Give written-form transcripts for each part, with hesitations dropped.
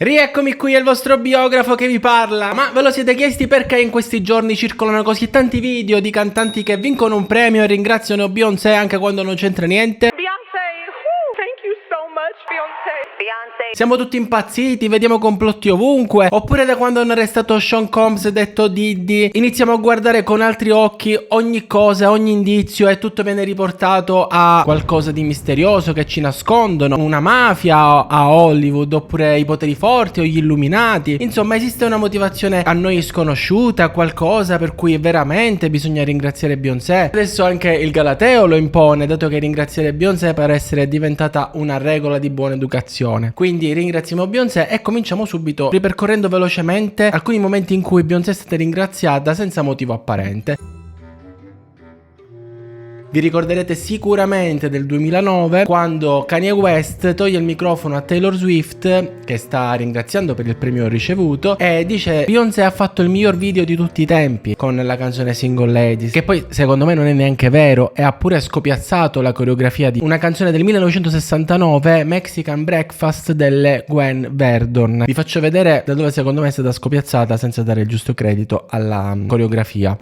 Rieccomi qui, è il vostro biografo che vi parla. Ma ve lo siete chiesti perché in questi giorni circolano così tanti video di cantanti che vincono un premio e ringraziano Beyoncé anche quando non c'entra niente? Thank you so much, Beyoncé. Siamo tutti impazziti, vediamo complotti ovunque. Oppure da quando hanno arrestato Sean Combs detto Diddy, iniziamo a guardare con altri occhi ogni cosa, ogni indizio e tutto viene riportato a qualcosa di misterioso che ci nascondono. Una mafia a Hollywood, oppure i poteri forti o gli illuminati. Insomma, esiste una motivazione a noi sconosciuta, qualcosa per cui veramente bisogna ringraziare Beyoncé. Adesso anche il Galateo lo impone, dato che ringraziare Beyoncé pare essere diventata una regola di buona educazione. Quindi ringraziamo Beyoncé e cominciamo subito ripercorrendo velocemente alcuni momenti in cui Beyoncé è stata ringraziata senza motivo apparente. Vi ricorderete sicuramente del 2009 quando Kanye West toglie il microfono a Taylor Swift, che sta ringraziando per il premio ricevuto, e dice: Beyoncé ha fatto il miglior video di tutti i tempi con la canzone Single Ladies, che poi secondo me non è neanche vero, e ha pure scopiazzato la coreografia di una canzone del 1969, Mexican Breakfast delle Gwen Verdon. Vi faccio vedere da dove secondo me è stata scopiazzata senza dare il giusto credito alla coreografia.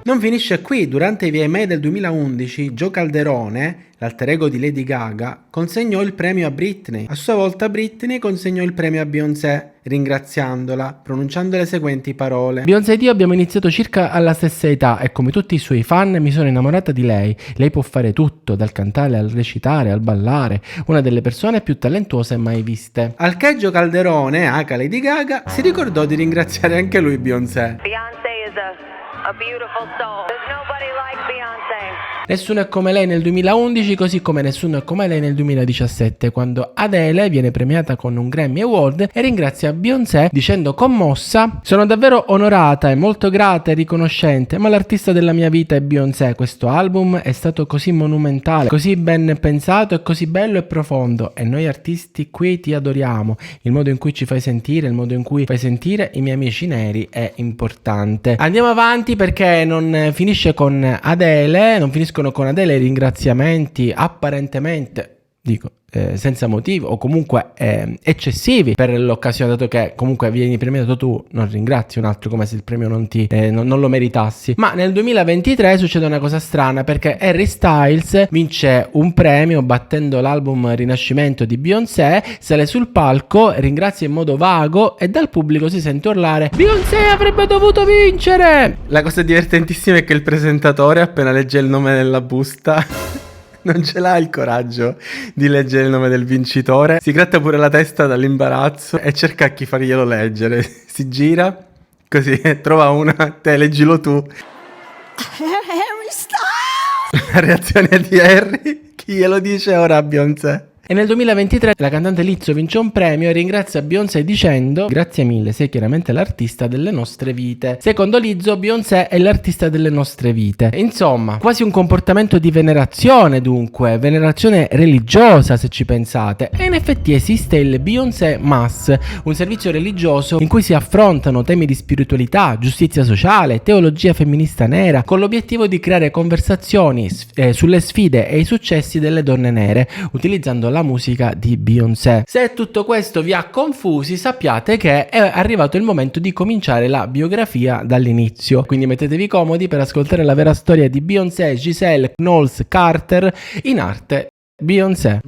Non finisce qui. Durante i VMA del 2011, Joe Calderone, l'alter ego di Lady Gaga, consegnò il premio a Britney. A sua volta Britney consegnò il premio a Beyoncé, ringraziandola, pronunciando le seguenti parole: Beyoncé ed io abbiamo iniziato circa alla stessa età e come tutti i suoi fan mi sono innamorata di lei. Lei può fare tutto, dal cantare al recitare, al ballare, una delle persone più talentuose mai viste. Al che Joe Calderone, aka Lady Gaga, si ricordò di ringraziare anche lui Beyoncé. Beyoncé is a beautiful soul. There's nobody like Beyoncé. Nessuno è come lei nel 2011, così come nessuno è come lei nel 2017, quando Adele viene premiata con un Grammy Award e ringrazia Beyoncé dicendo commossa: sono davvero onorata e molto grata e riconoscente, ma l'artista della mia vita è Beyoncé. Questo album è stato così monumentale, così ben pensato e così bello e profondo, e noi artisti qui ti adoriamo. Il modo in cui ci fai sentire, il modo in cui fai sentire i miei amici neri è importante. Andiamo avanti perché non finisce con Adele, non finiscono con Adele i ringraziamenti apparentemente, dico, senza motivo o comunque eccessivi per l'occasione, dato che comunque vieni premiato tu, non ringrazi un altro come se il premio non lo meritassi. Ma nel 2023 succede una cosa strana, perché Harry Styles vince un premio battendo l'album Rinascimento di Beyoncé, sale sul palco, ringrazia in modo vago e dal pubblico si sente urlare: Beyoncé avrebbe dovuto vincere! La cosa divertentissima è che il presentatore, appena legge il nome nella busta non ce l'ha il coraggio di leggere il nome del vincitore, si gratta pure la testa dall'imbarazzo e cerca chi farglielo leggere. Si gira così, trova una, te leggilo tu. Harry Styles! La reazione di Harry, chi glielo dice ora a Beyoncé? E nel 2023 la cantante Lizzo vince un premio e ringrazia Beyoncé dicendo: grazie mille, sei chiaramente l'artista delle nostre vite. Secondo Lizzo, Beyoncé è l'artista delle nostre vite. Insomma, quasi un comportamento di venerazione, dunque, venerazione religiosa se ci pensate. E in effetti esiste il Beyoncé Mass, un servizio religioso in cui si affrontano temi di spiritualità, giustizia sociale, teologia femminista nera, con l'obiettivo di creare conversazioni sulle sfide e i successi delle donne nere, utilizzando la musica di Beyoncé. Se tutto questo vi ha confusi, sappiate che è arrivato il momento di cominciare la biografia dall'inizio. Quindi mettetevi comodi per ascoltare la vera storia di Beyoncé, Giselle Knowles Carter, in arte Beyoncé.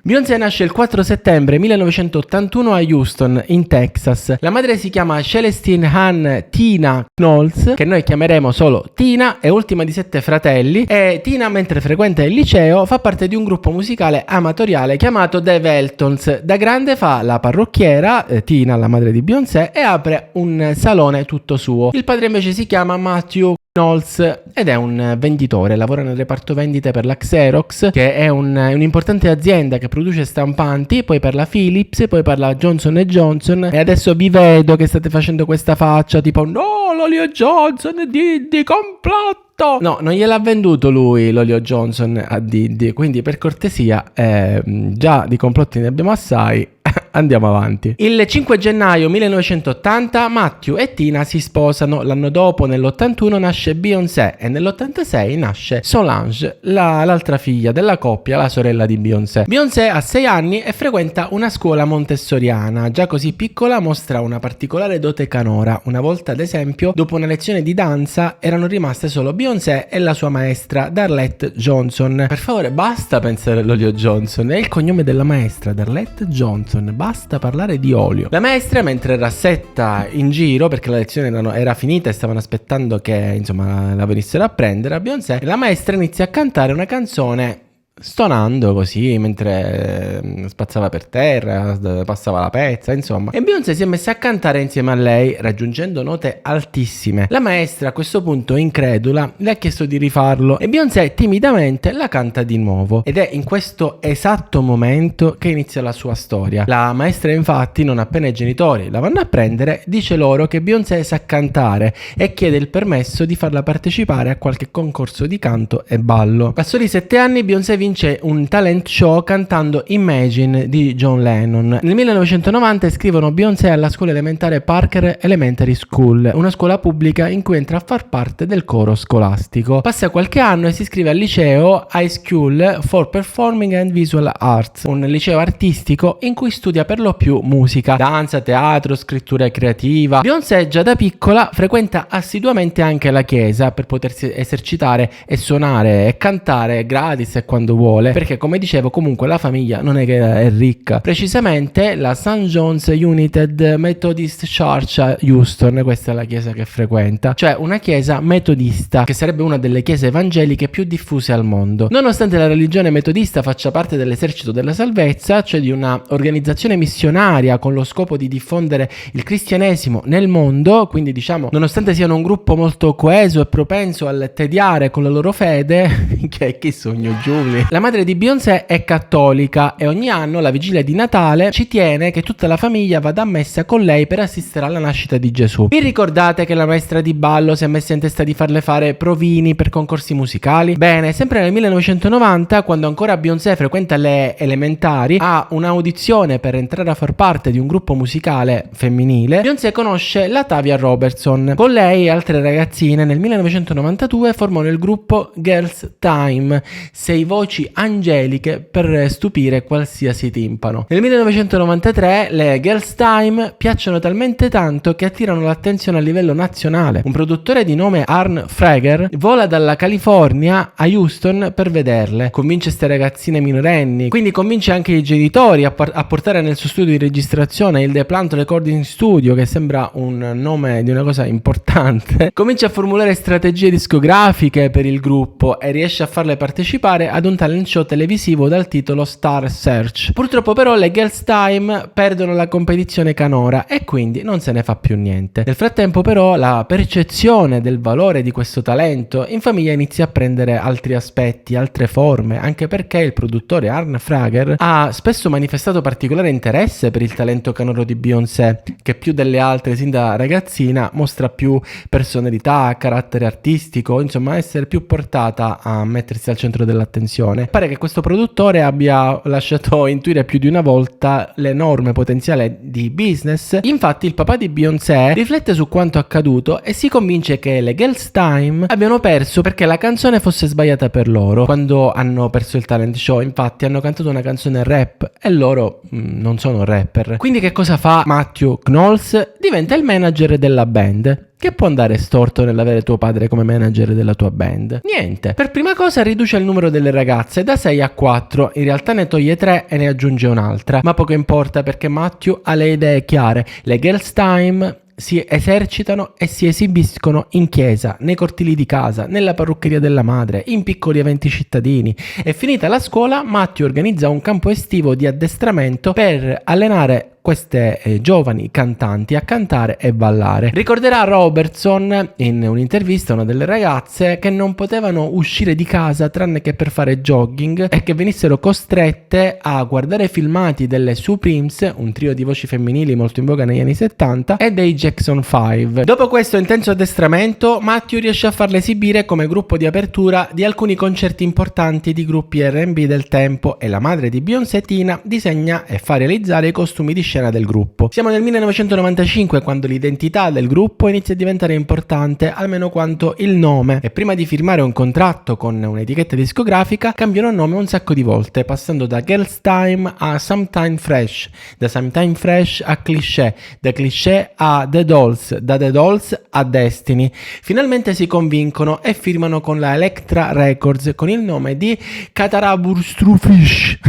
Beyoncé nasce il 4 settembre 1981 a Houston, in Texas. La madre si chiama Celestine Ann Tina Knowles, che noi chiameremo solo Tina, è ultima di 7 fratelli, e Tina, mentre frequenta il liceo, fa parte di un gruppo musicale amatoriale chiamato The Veltons. Da grande fa la parrucchiera, Tina, la madre di Beyoncé, e apre un salone tutto suo. Il padre invece si chiama Matthew Knowles ed è un venditore, lavora nel reparto vendite per la Xerox, che è un'importante azienda che produce stampanti, poi per la Philips, poi per la Johnson & Johnson, e adesso vi vedo che state facendo questa faccia tipo no, l'olio Johnson di complotto. No, non gliel'ha venduto lui l'olio Johnson a Diddy, quindi per cortesia, già di complotti ne abbiamo assai. Andiamo avanti. Il 5 gennaio 1980 Matthew e Tina si sposano. L'anno dopo, nell'81, nasce Beyoncé e nell'86 nasce Solange, l'altra figlia della coppia, la sorella di Beyoncé. Beyoncé ha 6 anni e frequenta una scuola montessoriana. Già così piccola mostra una particolare dote canora. Una volta, ad esempio, dopo una lezione di danza, erano rimaste solo Beyoncé e la sua maestra Darlette Johnson. Per favore, basta pensare all'olio Johnson, è il cognome della maestra, Darlette Johnson. Basta parlare di olio. La maestra, mentre rassetta in giro perché la lezione era finita e stavano aspettando che insomma la venissero a prendere a Beyoncé, la maestra inizia a cantare una canzone stonando così mentre spazzava per terra, passava la pezza, insomma, e Beyoncé si è messa a cantare insieme a lei, raggiungendo note altissime. La maestra, a questo punto incredula, le ha chiesto di rifarlo e Beyoncé timidamente la canta di nuovo, ed è in questo esatto momento che inizia la sua storia. La maestra, infatti, non appena i genitori la vanno a prendere, dice loro che Beyoncé sa cantare e chiede il permesso di farla partecipare a qualche concorso di canto e ballo. A soli 7 anni Beyoncé vince un talent show cantando Imagine di John Lennon. Nel 1990 iscrivono Beyoncé alla scuola elementare Parker Elementary School, una scuola pubblica in cui entra a far parte del coro scolastico. Passa qualche anno e si iscrive al liceo High School for Performing and Visual Arts, un liceo artistico in cui studia per lo più musica, danza, teatro, scrittura creativa. Beyoncé già da piccola frequenta assiduamente anche la chiesa per potersi esercitare e suonare e cantare gratis e quando vuole, perché come dicevo comunque la famiglia non è che è ricca. Precisamente la St. John's United Methodist Church a Houston, questa è la chiesa che frequenta, cioè una chiesa metodista, che sarebbe una delle chiese evangeliche più diffuse al mondo. Nonostante la religione metodista faccia parte dell'esercito della salvezza, cioè di una organizzazione missionaria con lo scopo di diffondere il cristianesimo nel mondo, quindi diciamo nonostante siano un gruppo molto coeso e propenso al tediare con la loro fede che sogno Giulia. La madre di Beyoncé è cattolica e ogni anno, alla vigilia di Natale, ci tiene che tutta la famiglia vada a messa con lei per assistere alla nascita di Gesù. Vi ricordate che la maestra di ballo si è messa in testa di farle fare provini per concorsi musicali? Bene, sempre nel 1990, quando ancora Beyoncé frequenta le elementari, ha un'audizione per entrare a far parte di un gruppo musicale femminile, Beyoncé conosce la Tavia Robertson. Con lei e altre ragazzine nel 1992 formano il gruppo Girls Time, 6 voci angeliche per stupire qualsiasi timpano. Nel 1993 le Girls Time piacciono talmente tanto che attirano l'attenzione a livello nazionale. Un produttore di nome Arn Frager vola dalla California a Houston per vederle, convince ste ragazzine minorenni, quindi convince anche i genitori a portare nel suo studio di registrazione il The Plant Recording Studio, che sembra un nome di una cosa importante. Comincia a formulare strategie discografiche per il gruppo e riesce a farle partecipare ad un talent show televisivo dal titolo Star Search. Purtroppo però le Girls Time perdono la competizione canora e quindi non se ne fa più niente. Nel frattempo però la percezione del valore di questo talento in famiglia inizia a prendere altri aspetti, altre forme, anche perché il produttore Arn Frager ha spesso manifestato particolare interesse per il talento canoro di Beyoncé, che più delle altre sin da ragazzina mostra più personalità, carattere artistico, insomma essere più portata a mettersi al centro dell'attenzione. Pare che questo produttore abbia lasciato intuire più di una volta l'enorme potenziale di business. Infatti il papà di Beyoncé riflette su quanto accaduto e si convince che le Girls Time abbiano perso perché la canzone fosse sbagliata per loro. Quando hanno perso il talent show, infatti, hanno cantato una canzone rap e loro non sono rapper. Quindi che cosa fa Matthew Knowles? Diventa il manager della band. Che può andare storto nell'avere tuo padre come manager della tua band? Niente. Per prima cosa riduce il numero delle ragazze da 6 a 4. In realtà ne toglie 3 e ne aggiunge un'altra. Ma poco importa perché Matthew ha le idee chiare. Le Girls Time si esercitano e si esibiscono in chiesa, nei cortili di casa, nella parruccheria della madre, in piccoli eventi cittadini. E finita la scuola, Matthew organizza un campo estivo di addestramento per allenare queste giovani cantanti a cantare e ballare. Ricorderà Robertson in un'intervista una delle ragazze che non potevano uscire di casa tranne che per fare jogging e che venissero costrette a guardare filmati delle Supremes, un trio di voci femminili molto in voga negli anni 70, e dei Jackson 5. Dopo questo intenso addestramento, Matthew riesce a farle esibire come gruppo di apertura di alcuni concerti importanti di gruppi R&B del tempo e la madre di Beyoncé, Tina, disegna e fa realizzare i costumi di scena del gruppo. Siamo nel 1995 quando l'identità del gruppo inizia a diventare importante almeno quanto il nome, e prima di firmare un contratto con un'etichetta discografica cambiano nome un sacco di volte, passando da Girls Time a Sometime Fresh, da Sometime Fresh a Cliché, da Cliché a The Dolls, da The Dolls a Destiny. Finalmente si convincono e firmano con la Elektra Records con il nome di Cataraburstrufish.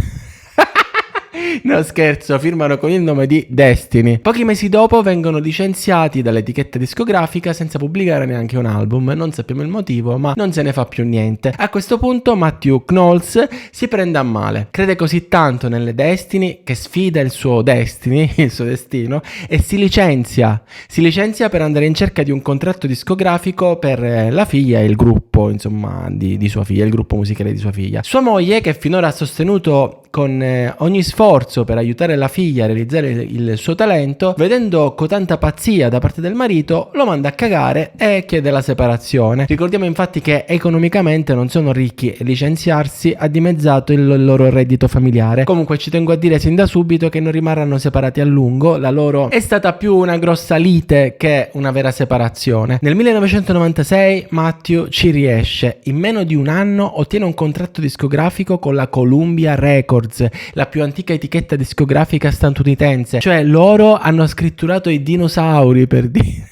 No scherzo, firmano con il nome di Destiny. Pochi mesi dopo vengono licenziati dall'etichetta discografica senza pubblicare neanche un album. Non sappiamo il motivo, ma non se ne fa più niente. A questo punto Matthew Knowles si prende a male. Crede così tanto nelle Destiny che sfida il suo Destiny, il suo destino, e si licenzia. Si licenzia per andare in cerca di un contratto discografico per la figlia e il gruppo, insomma, di sua figlia, il gruppo musicale di sua figlia. Sua moglie, che finora ha sostenuto con ogni sforzo per aiutare la figlia a realizzare il suo talento, vedendo tanta pazzia da parte del marito, lo manda a cagare e chiede la separazione. Ricordiamo infatti che economicamente non sono ricchi e licenziarsi ha dimezzato il loro reddito familiare. Comunque ci tengo a dire sin da subito che non rimarranno separati a lungo, la loro è stata più una grossa lite che una vera separazione. Nel 1996 Matthew ci riesce, in meno di un anno ottiene un contratto discografico con la Columbia Records, la più antica etichetta discografica statunitense, cioè loro hanno scritturato i dinosauri, per dire.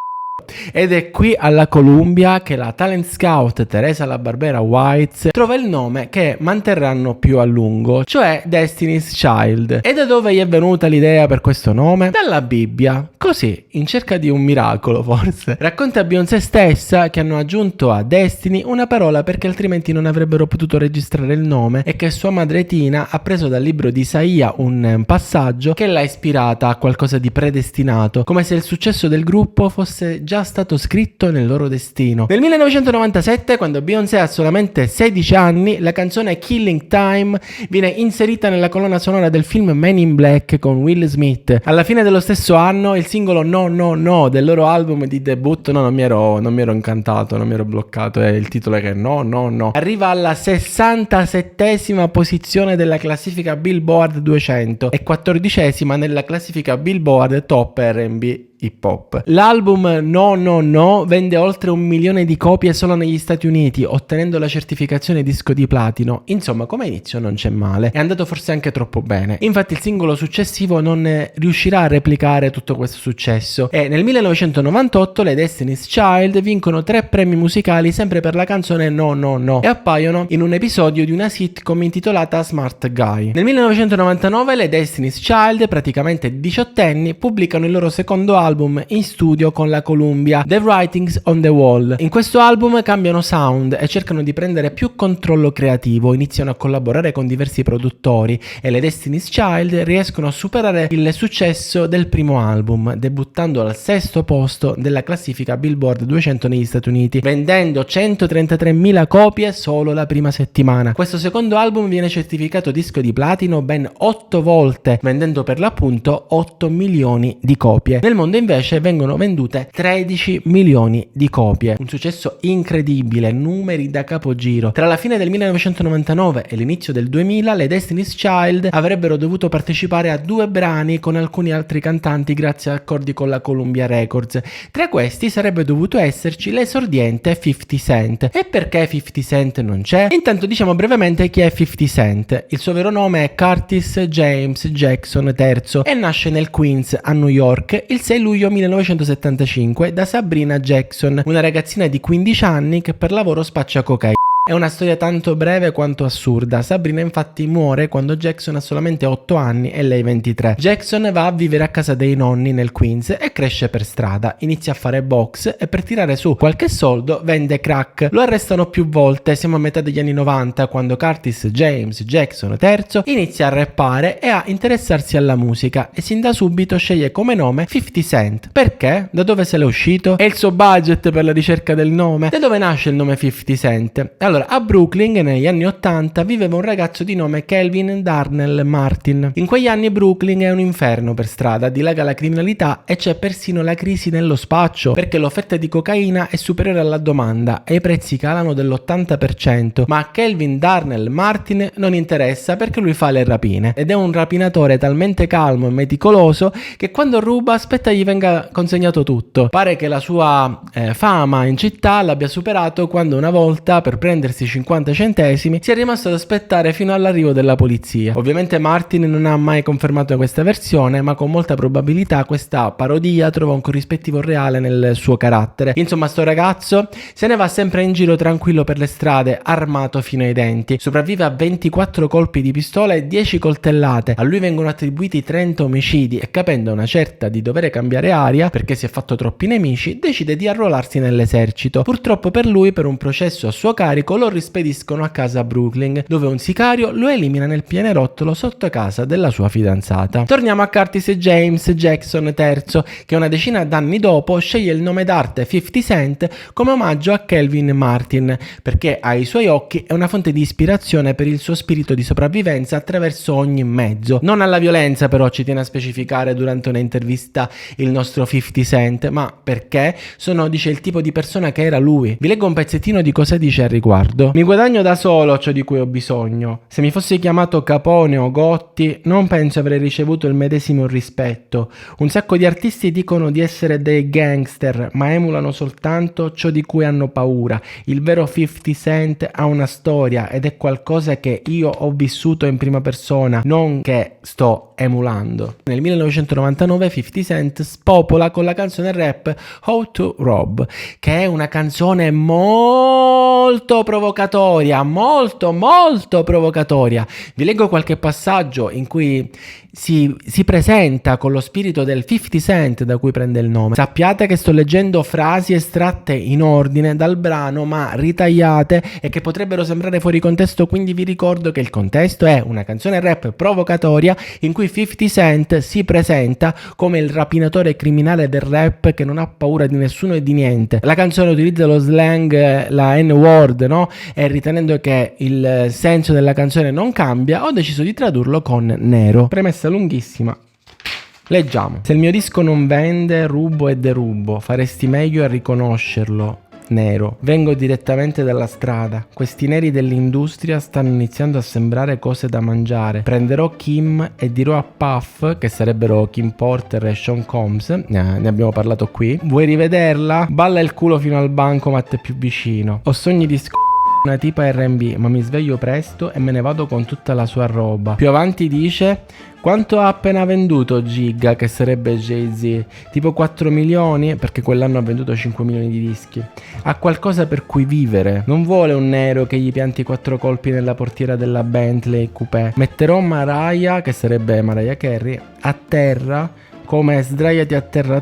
Ed è qui alla Columbia che la talent scout Teresa La Barbera White trova il nome che manterranno più a lungo, cioè Destiny's Child. E da dove gli è venuta l'idea per questo nome? Dalla Bibbia. Così, in cerca di un miracolo forse. Racconta Beyoncé stessa che hanno aggiunto a Destiny una parola perché altrimenti non avrebbero potuto registrare il nome, e che sua madre Tina ha preso dal libro di Isaia un passaggio che l'ha ispirata a qualcosa di predestinato, come se il successo del gruppo fosse già stato scritto nel loro destino. Nel 1997, quando Beyoncé ha solamente 16 anni, la canzone Killing Time viene inserita nella colonna sonora del film Men in Black con Will Smith. Alla fine dello stesso anno il singolo No No No del loro album di debutto, no, non mi ero incantato, non mi ero bloccato, il titolo è che No No No, arriva alla 67esima posizione della classifica Billboard 200 e 14esima nella classifica Billboard Top R&B hip hop. L'album No No No vende oltre 1 milione di copie solo negli Stati Uniti, ottenendo la certificazione disco di platino. Insomma, come inizio non c'è male, è andato forse anche troppo bene. Infatti il singolo successivo non riuscirà a replicare tutto questo successo, e nel 1998 le Destiny's Child vincono 3 premi musicali sempre per la canzone No No No e appaiono in un episodio di una sitcom intitolata Smart Guy. Nel 1999 le Destiny's Child, praticamente diciottenni, pubblicano il loro secondo album in studio con la Columbia, The Writings on the Wall. In questo album cambiano sound e cercano di prendere più controllo creativo, iniziano a collaborare con diversi produttori e le Destiny's Child riescono a superare il successo del primo album, debuttando al 6° posto della classifica Billboard 200 negli Stati Uniti, vendendo 133.000 copie solo la prima settimana. Questo secondo album viene certificato disco di platino ben 8 volte, vendendo per l'appunto 8 milioni di copie. Nel mondo invece vengono vendute 13 milioni di copie, un successo incredibile, numeri da capogiro. Tra la fine del 1999 e l'inizio del 2000 le Destiny's Child avrebbero dovuto partecipare a 2 brani con alcuni altri cantanti grazie a accordi con la Columbia Records. Tra questi sarebbe dovuto esserci l'esordiente 50 Cent. E perché 50 Cent non c'è? Intanto diciamo brevemente chi è 50 Cent. Il suo vero nome è Curtis James Jackson III e nasce nel Queens a New York il 6 luglio 1975 da Sabrina Jackson, una ragazzina di 15 anni che per lavoro spaccia cocaina. È una storia tanto breve quanto assurda. Sabrina infatti muore quando Jackson ha solamente 8 anni e lei 23. Jackson va a vivere a casa dei nonni nel Queens e cresce per strada. Inizia a fare box e per tirare su qualche soldo vende crack. Lo arrestano più volte, siamo a metà degli anni 90 quando Curtis James Jackson III inizia a rappare e a interessarsi alla musica e sin da subito sceglie come nome 50 Cent. Perché? Da dove se l'è uscito? E il suo budget per la ricerca del nome? Da dove nasce il nome 50 Cent? Allora, a Brooklyn negli anni 80 viveva un ragazzo di nome Kelvin Darnell Martin. In quegli anni Brooklyn è un inferno per strada, dilaga la criminalità e c'è persino la crisi nello spaccio, perché l'offerta di cocaina è superiore alla domanda e i prezzi calano dell'80%, ma a Kelvin Darnell Martin non interessa perché lui fa le rapine ed è un rapinatore talmente calmo e meticoloso che quando ruba aspetta gli venga consegnato tutto. Pare che la sua fama in città l'abbia superato quando una volta, per prendersi 50 centesimi, si è rimasto ad aspettare fino all'arrivo della polizia. Ovviamente Martin non ha mai confermato questa versione, ma con molta probabilità questa parodia trova un corrispettivo reale nel suo carattere. Insomma, sto ragazzo se ne va sempre in giro tranquillo per le strade, armato fino ai denti. Sopravvive a 24 colpi di pistola e 10 coltellate. A lui vengono attribuiti 30 omicidi e, capendo una certa di dover cambiare aria perché si è fatto troppi nemici, decide di arruolarsi nell'esercito. Purtroppo per lui, per un processo a suo carico, lo rispediscono a casa a Brooklyn, dove un sicario lo elimina nel pianerottolo sotto casa della sua fidanzata. Torniamo a Curtis James Jackson III, che una decina d'anni dopo sceglie il nome d'arte 50 Cent come omaggio a Kelvin Martin, perché ai suoi occhi è una fonte di ispirazione per il suo spirito di sopravvivenza attraverso ogni mezzo. Non alla violenza, però, ci tiene a specificare durante un'intervista il nostro 50 Cent, ma perché dice il tipo di persona che era lui. Vi leggo un pezzettino di cosa dice al riguardo. Mi guadagno da solo ciò di cui ho bisogno. Se mi fossi chiamato Capone o Gotti, non penso avrei ricevuto il medesimo rispetto. Un sacco di artisti dicono di essere dei gangster, ma emulano soltanto ciò di cui hanno paura. Il vero 50 Cent ha una storia ed è qualcosa che io ho vissuto in prima persona, non che sto emulando. Nel 1999 50 Cent spopola con la canzone rap How to Rob, che è una canzone molto provocatoria, molto provocatoria. Vi leggo qualche passaggio in cui si presenta con lo spirito del 50 Cent da cui prende il nome. Sappiate che sto leggendo frasi estratte in ordine dal brano ma ritagliate e che potrebbero sembrare fuori contesto, quindi vi ricordo che il contesto è una canzone rap provocatoria in cui 50 Cent si presenta come il rapinatore criminale del rap che non ha paura di nessuno e di niente. La canzone utilizza lo slang, la N-word, no? E ritenendo che il senso della canzone non cambia, ho deciso di tradurlo con nero. Premessa lunghissima. Leggiamo. Se il mio disco non vende, rubo e derubo. Faresti meglio a riconoscerlo. Nero. Vengo direttamente dalla strada. Questi neri dell'industria stanno iniziando a sembrare cose da mangiare. Prenderò Kim e dirò a Puff, che sarebbero Kim Porter e Sean Combs, ne abbiamo parlato qui: vuoi rivederla? Balla il culo fino al bancomat più vicino. Ho sogni di una tipa R&B, ma mi sveglio presto e me ne vado con tutta la sua roba. Più avanti dice: quanto ha appena venduto Giga, che sarebbe Jay-Z? Tipo 4 milioni, perché quell'anno ha venduto 5 milioni di dischi. Ha qualcosa per cui vivere. Non vuole un nero che gli pianti 4 colpi nella portiera della Bentley Coupé. Metterò Mariah, che sarebbe Mariah Carey, a terra come sdraiati a terra.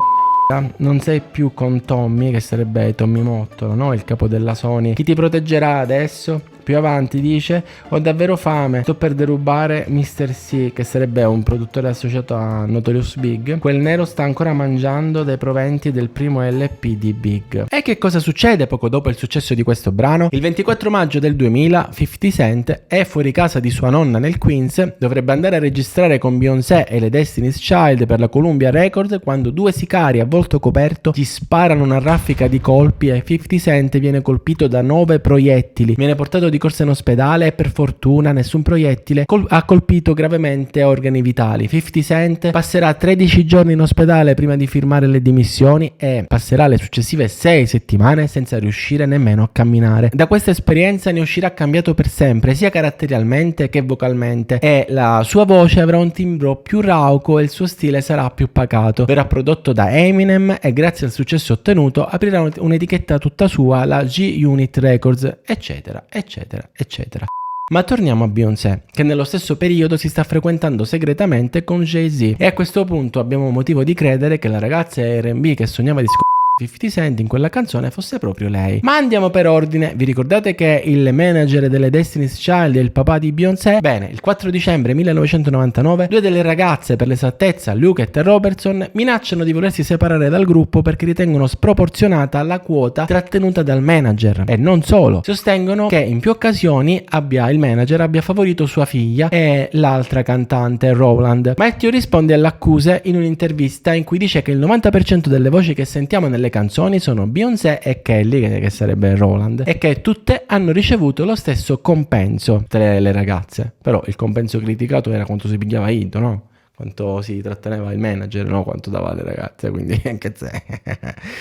Non sei più con Tommy, che sarebbe Tommy Mottolo, no? Il capo della Sony. Chi ti proteggerà adesso? Più avanti dice: ho davvero fame, sto per derubare Mr. C, che sarebbe un produttore associato a Notorious Big. Quel nero sta ancora mangiando dai proventi del primo LP di Big. E che cosa succede poco dopo il successo di questo brano? Il 24 maggio del 2000 50 Cent è fuori casa di sua nonna nel Queens, dovrebbe andare a registrare con Beyoncé e le Destiny's Child per la Columbia Records, quando due sicari a volto coperto gli sparano una raffica di colpi e 50 Cent viene colpito da 9 proiettili. Viene portato di corsa in ospedale e per fortuna nessun proiettile ha colpito gravemente organi vitali. 50 Cent passerà 13 giorni in ospedale prima di firmare le dimissioni e passerà le successive 6 settimane senza riuscire nemmeno a camminare. Da questa esperienza ne uscirà cambiato per sempre, sia caratterialmente che vocalmente, e la sua voce avrà un timbro più rauco e il suo stile sarà più pacato. Verrà prodotto da Eminem e grazie al successo ottenuto aprirà un'etichetta tutta sua, la G-Unit Records, eccetera, eccetera, eccetera. Ma torniamo a Beyoncé, che nello stesso periodo si sta frequentando segretamente con Jay-Z, e a questo punto abbiamo motivo di credere che la ragazza R&B che sognava di 50 Cent in quella canzone fosse proprio lei. Ma andiamo per ordine. Vi ricordate che il manager delle Destiny's Child è il papà di Beyoncé? Bene, il 4 dicembre 1999 due delle ragazze, per l'esattezza Luke e Robertson, minacciano di volersi separare dal gruppo perché ritengono sproporzionata la quota trattenuta dal manager. E non solo, sostengono che in più occasioni il manager abbia favorito sua figlia e l'altra cantante Rowland. Matthew risponde alle accuse in un'intervista in cui dice che il 90% delle voci che sentiamo nelle canzoni sono Beyoncé e Kelly, che sarebbe Rowland, e che tutte hanno ricevuto lo stesso compenso, tutte le ragazze. Però il compenso criticato era quanto si pigliava Ito, no? Quanto si tratteneva il manager, no? Quanto dava alle ragazze, quindi anche se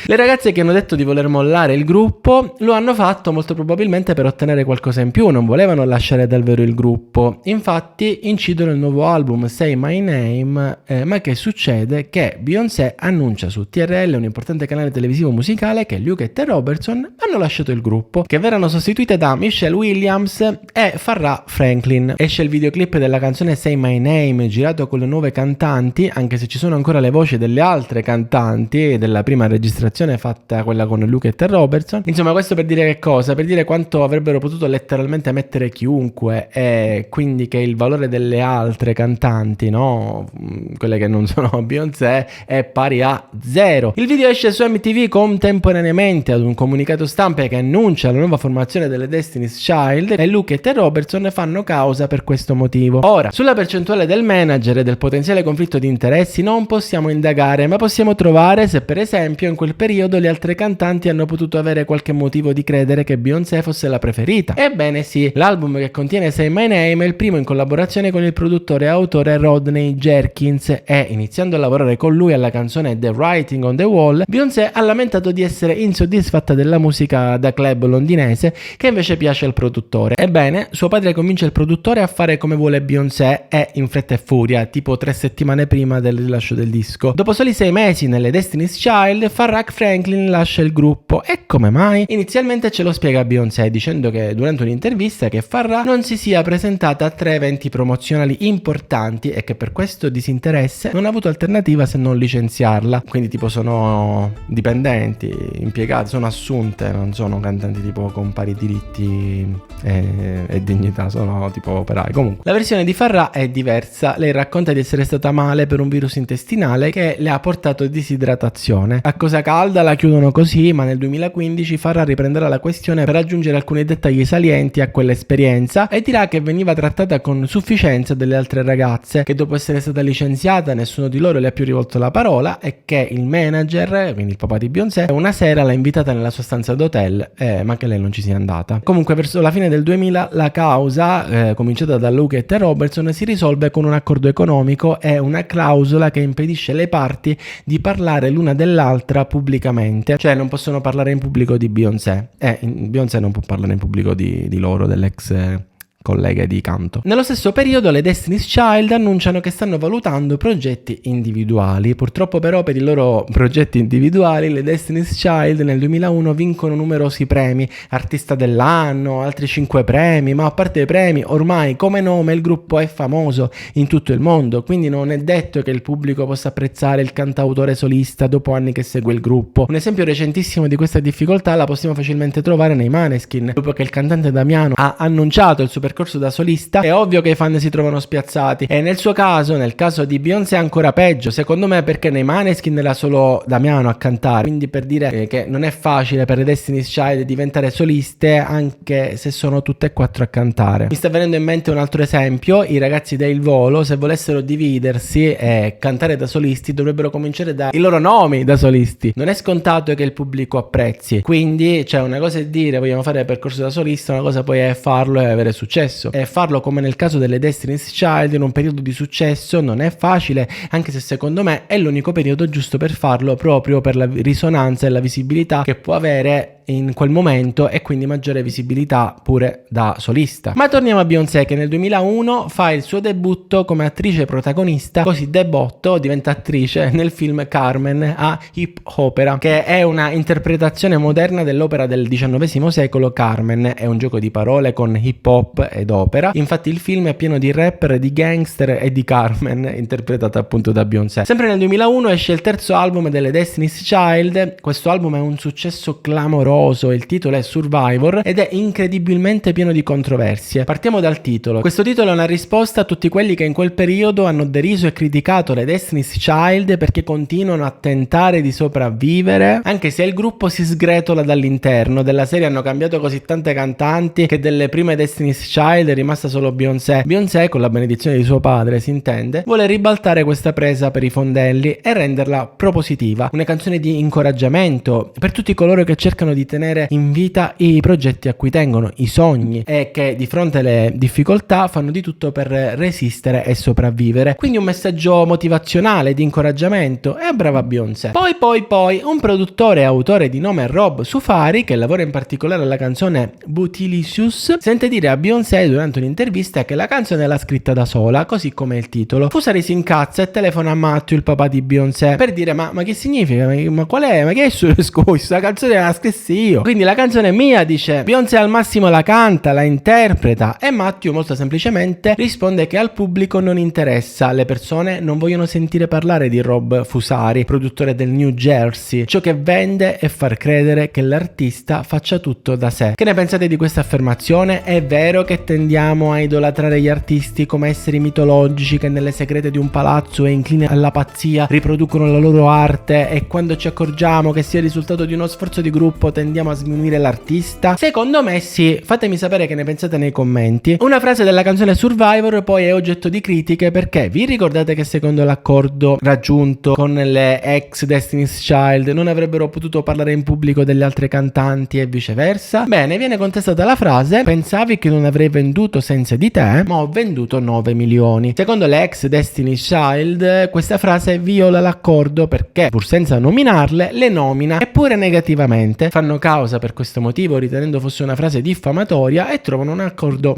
le ragazze che hanno detto di voler mollare il gruppo lo hanno fatto molto probabilmente per ottenere qualcosa in più, non volevano lasciare davvero il gruppo. Infatti incidono il nuovo album Say My Name, ma che succede? Che Beyoncé annuncia su TRL, un importante canale televisivo musicale, che Luke e Robertson hanno lasciato il gruppo, che verranno sostituite da Michelle Williams e Farrah Franklin. Esce il videoclip della canzone Say My Name, girato con le nuove cantanti, anche se ci sono ancora le voci delle altre cantanti della prima registrazione fatta, quella con Luke e Robertson. Insomma, questo per dire che cosa? Per dire quanto avrebbero potuto letteralmente mettere chiunque, e quindi che il valore delle altre cantanti, no, quelle che non sono Beyoncé, è pari a 0. Il video esce su MTV contemporaneamente ad un comunicato stampa che annuncia la nuova formazione delle Destiny's Child, e Luke e Robertson fanno causa per questo motivo. Ora, sulla percentuale del manager e del potenziale conflitto di interessi non possiamo indagare, ma possiamo trovare se per esempio in quel periodo le altre cantanti hanno potuto avere qualche motivo di credere che Beyoncé fosse la preferita. Ebbene sì, l'album che contiene Say My Name è il primo in collaborazione con il produttore e autore Rodney Jerkins, e iniziando a lavorare con lui alla canzone The Writing on the Wall, Beyoncé ha lamentato di essere insoddisfatta della musica da club londinese che invece piace al produttore. Ebbene, suo padre convince il produttore a fare come vuole Beyoncé, e in fretta e furia, tipo 3 settimane prima del rilascio del disco. Dopo soli 6 mesi nelle Destiny's Child, Farrah Franklin lascia il gruppo. E come mai? Inizialmente ce lo spiega Beyoncé dicendo che durante un'intervista che Farrah non si sia presentata a 3 eventi promozionali importanti e che per questo disinteresse non ha avuto alternativa se non licenziarla. Quindi tipo sono dipendenti, impiegati, sono assunte, non sono cantanti tipo con pari diritti e dignità, sono tipo operai. Comunque la versione di Farrah è diversa. Lei racconta di essere stata male per un virus intestinale che le ha portato disidratazione. A cosa calda la chiudono così, ma nel 2015 Farrah riprenderà la questione per aggiungere alcuni dettagli salienti a quell'esperienza e dirà che veniva trattata con sufficienza delle altre ragazze, che dopo essere stata licenziata nessuno di loro le ha più rivolto la parola, e che il manager, quindi il papà di Beyoncé, una sera l'ha invitata nella sua stanza d'hotel, ma che lei non ci sia andata. Comunque verso la fine del 2000 la causa, cominciata da Luke e Robertson, si risolve con un accordo economico e una clausola che impedisce alle parti di parlare l'una dell'altra pubblicamente, cioè non possono parlare in pubblico di Beyoncé, e Beyoncé non può parlare in pubblico di loro, dell'ex colleghe di canto. Nello stesso periodo le Destiny's Child annunciano che stanno valutando progetti individuali. Purtroppo però per i loro progetti individuali le Destiny's Child nel 2001 vincono numerosi premi, artista dell'anno, altri 5 premi, ma a parte i premi ormai come nome il gruppo è famoso in tutto il mondo, quindi non è detto che il pubblico possa apprezzare il cantautore solista dopo anni che segue il gruppo. Un esempio recentissimo di questa difficoltà la possiamo facilmente trovare nei Maneskin, dopo che il cantante Damiano ha annunciato il super percorso da solista, è ovvio che i fan si trovano spiazzati, e nel suo caso, nel caso di Beyoncé, ancora peggio, secondo me, perché nei Maneskin era solo Damiano a cantare, quindi per dire che non è facile per le Destiny's Child diventare soliste anche se sono tutte e quattro a cantare. Mi sta venendo in mente un altro esempio: i ragazzi del Volo, se volessero dividersi e cantare da solisti, dovrebbero cominciare dai loro nomi da solisti. Non è scontato che il pubblico apprezzi, quindi cioè una cosa è dire vogliamo fare il percorso da solista, una cosa poi è farlo e avere successo, e farlo come nel caso delle Destiny's Child in un periodo di successo non è facile, anche se secondo me è l'unico periodo giusto per farlo, proprio per la risonanza e la visibilità che può avere in quel momento, e quindi maggiore visibilità pure da solista. Ma torniamo a Beyoncé, che nel 2001 fa il suo debutto come attrice protagonista, così debotto, diventa attrice nel film Carmen a Hip Opera, che è una interpretazione moderna dell'opera del XIX secolo. Carmen è un gioco di parole con hip hop ed opera, infatti il film è pieno di rapper, di gangster e di Carmen, interpretata appunto da Beyoncé. Sempre nel 2001 esce il terzo album delle Destiny's Child. Questo album è un successo clamoroso, il titolo è Survivor ed è incredibilmente pieno di controversie. Partiamo dal titolo. Questo titolo è una risposta a tutti quelli che in quel periodo hanno deriso e criticato le Destiny's Child perché continuano a tentare di sopravvivere, anche se il gruppo si sgretola dall'interno. Della serie hanno cambiato così tante cantanti che delle prime Destiny's Child è rimasta solo Beyoncé. Beyoncé, con la benedizione di suo padre si intende, vuole ribaltare questa presa per i fondelli e renderla propositiva, una canzone di incoraggiamento per tutti coloro che cercano di tenere in vita i progetti a cui tengono, i sogni, e che di fronte alle difficoltà fanno di tutto per resistere e sopravvivere. Quindi un messaggio motivazionale, di incoraggiamento, e brava Beyoncé. Poi un produttore e autore di nome Rob Sufari, che lavora in particolare alla canzone Bootylicious, sente dire a Beyoncé durante un'intervista che la canzone l'ha scritta da sola, così come il titolo. Fusari si incazza e telefona a Matthew, il papà di Beyoncé, per dire ma che significa? Ma qual è? Ma che è scusa? Questa canzone la scrissi io, quindi la canzone è mia, dice. Beyoncé al massimo la canta, la interpreta, e Matthew molto semplicemente risponde che al pubblico non interessa, le persone non vogliono sentire parlare di Rob Fusari, produttore del New Jersey. Ciò che vende è far credere che l'artista faccia tutto da sé. Che ne pensate di questa affermazione? È vero che tendiamo a idolatrare gli artisti come esseri mitologici che nelle segrete di un palazzo e incline alla pazzia riproducono la loro arte, e quando ci accorgiamo che sia il risultato di uno sforzo di gruppo tendiamo a sminuire l'artista? Secondo me sì, fatemi sapere che ne pensate nei commenti. Una frase della canzone Survivor poi è oggetto di critiche, perché vi ricordate che secondo l'accordo raggiunto con le ex Destiny's Child non avrebbero potuto parlare in pubblico delle altre cantanti e viceversa? Bene, viene contestata la frase: pensavi che non avrei venduto senza di te, ma ho venduto 9 milioni. Secondo le ex Destiny's Child questa frase viola l'accordo, perché pur senza nominarle le nomina, eppure negativamente. Fanno causa per questo motivo, ritenendo fosse una frase diffamatoria, e trovano un accordo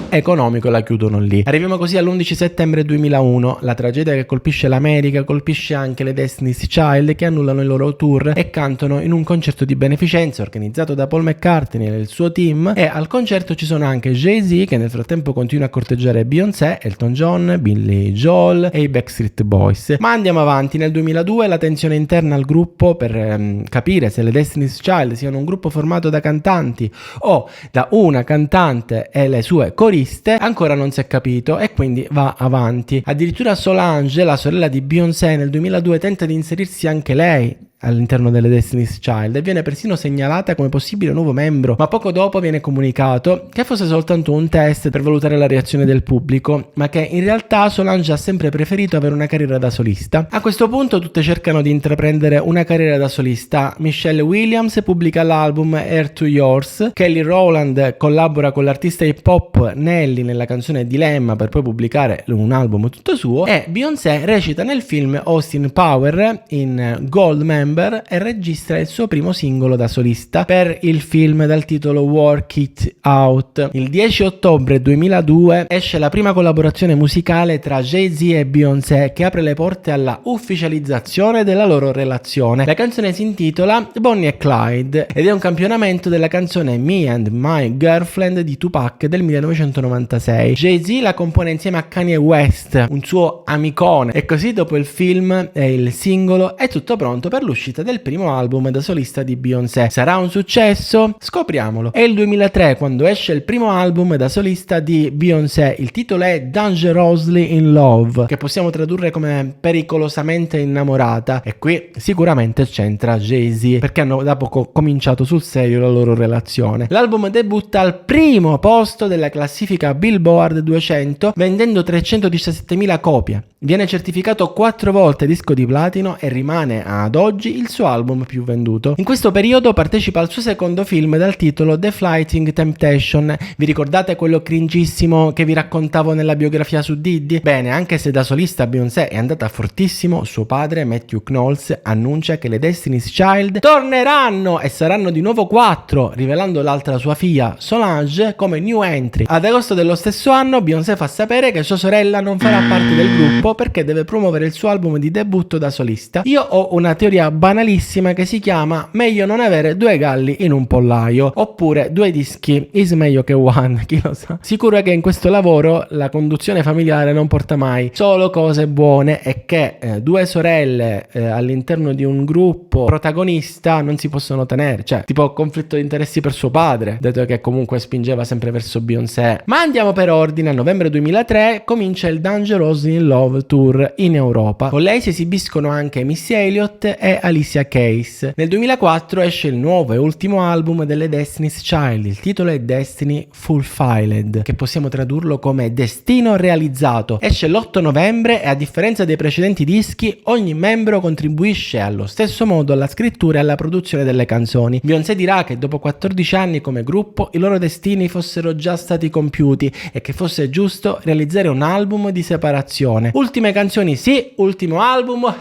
economico, la chiudono lì. Arriviamo così all'11 settembre 2001. La tragedia che colpisce l'America colpisce anche le Destiny's Child, che annullano il loro tour e cantano in un concerto di beneficenza organizzato da Paul McCartney e il suo team, e al concerto ci sono anche Jay-Z, che nel frattempo continua a corteggiare Beyoncé, Elton John, Billy Joel e i Backstreet Boys. Ma andiamo avanti. Nel 2002 la tensione interna al gruppo per capire se le Destiny's Child siano un gruppo formato da cantanti o da una cantante e le sue coriste ancora non si è capito, e quindi va avanti. Addirittura Solange, la sorella di Beyoncé, nel 2002 tenta di inserirsi anche lei all'interno delle Destiny's Child e viene persino segnalata come possibile nuovo membro, ma poco dopo viene comunicato che fosse soltanto un test per valutare la reazione del pubblico, ma che in realtà Solange ha sempre preferito avere una carriera da solista. A questo punto tutte cercano di intraprendere una carriera da solista. Michelle Williams pubblica l'album Air to Yours, Kelly Rowland collabora con l'artista hip hop Nelly nella canzone Dilemma per poi pubblicare un album tutto suo, e Beyoncé recita nel film Austin Power in Gold Member e registra il suo primo singolo da solista per il film dal titolo Work It Out. Il 10 ottobre 2002 esce la prima collaborazione musicale tra Jay-Z e Beyoncé, che apre le porte alla ufficializzazione della loro relazione. La canzone si intitola Bonnie e Clyde ed è un campionamento della canzone Me and My Girlfriend di Tupac del 1996. Jay-Z la compone insieme a Kanye West, un suo amicone, e così dopo il film e il singolo è tutto pronto per l'uscita del primo album da solista di Beyoncé. Sarà un successo? Scopriamolo. È il 2003 quando esce il primo album da solista di Beyoncé. Il titolo è Dangerously in Love, che possiamo tradurre come pericolosamente innamorata, e qui sicuramente c'entra Jay-Z, perché hanno da poco cominciato sul serio la loro relazione. L'album debutta al primo posto della classifica Billboard 200 vendendo 317.000 copie. Viene certificato 4 volte disco di platino e rimane ad oggi il suo album più venduto. In questo periodo partecipa al suo secondo film dal titolo The Flighting Temptation. Vi ricordate quello cringissimo che vi raccontavo nella biografia su Diddy? Bene, anche se da solista Beyoncé è andata fortissimo, suo padre Matthew Knowles annuncia che le Destiny's Child torneranno e saranno di nuovo 4, rivelando l'altra sua figlia Solange come new entry. Ad agosto dello stesso anno Beyoncé fa sapere che sua sorella non farà parte del gruppo perché deve promuovere il suo album di debutto da solista. Io ho una teoria banalissima che si chiama meglio non avere 2 galli in un pollaio, oppure 2 dischi is meglio che one, chi lo sa. Sicuro è che in questo lavoro la conduzione familiare non porta mai solo cose buone e che 2 sorelle all'interno di un gruppo protagonista non si possono tenere, cioè tipo conflitto di interessi per suo padre, dato che comunque spingeva sempre verso Beyoncé. Ma andiamo per ordine. A novembre 2003 comincia il Dangerously in Love Tour in Europa. Con lei si esibiscono anche Missy Elliott e Alicia Keys. Nel 2004 esce il nuovo e ultimo album delle Destiny's Child. Il titolo è Destiny Fulfilled, che possiamo tradurlo come Destino realizzato. Esce l'8 novembre e a differenza dei precedenti dischi, ogni membro contribuisce allo stesso modo alla scrittura e alla produzione delle canzoni. Beyoncé dirà che dopo 14 anni come gruppo i loro destini fossero già stati compiuti e che fosse giusto realizzare un album di separazione. Ultime canzoni sì, ultimo album.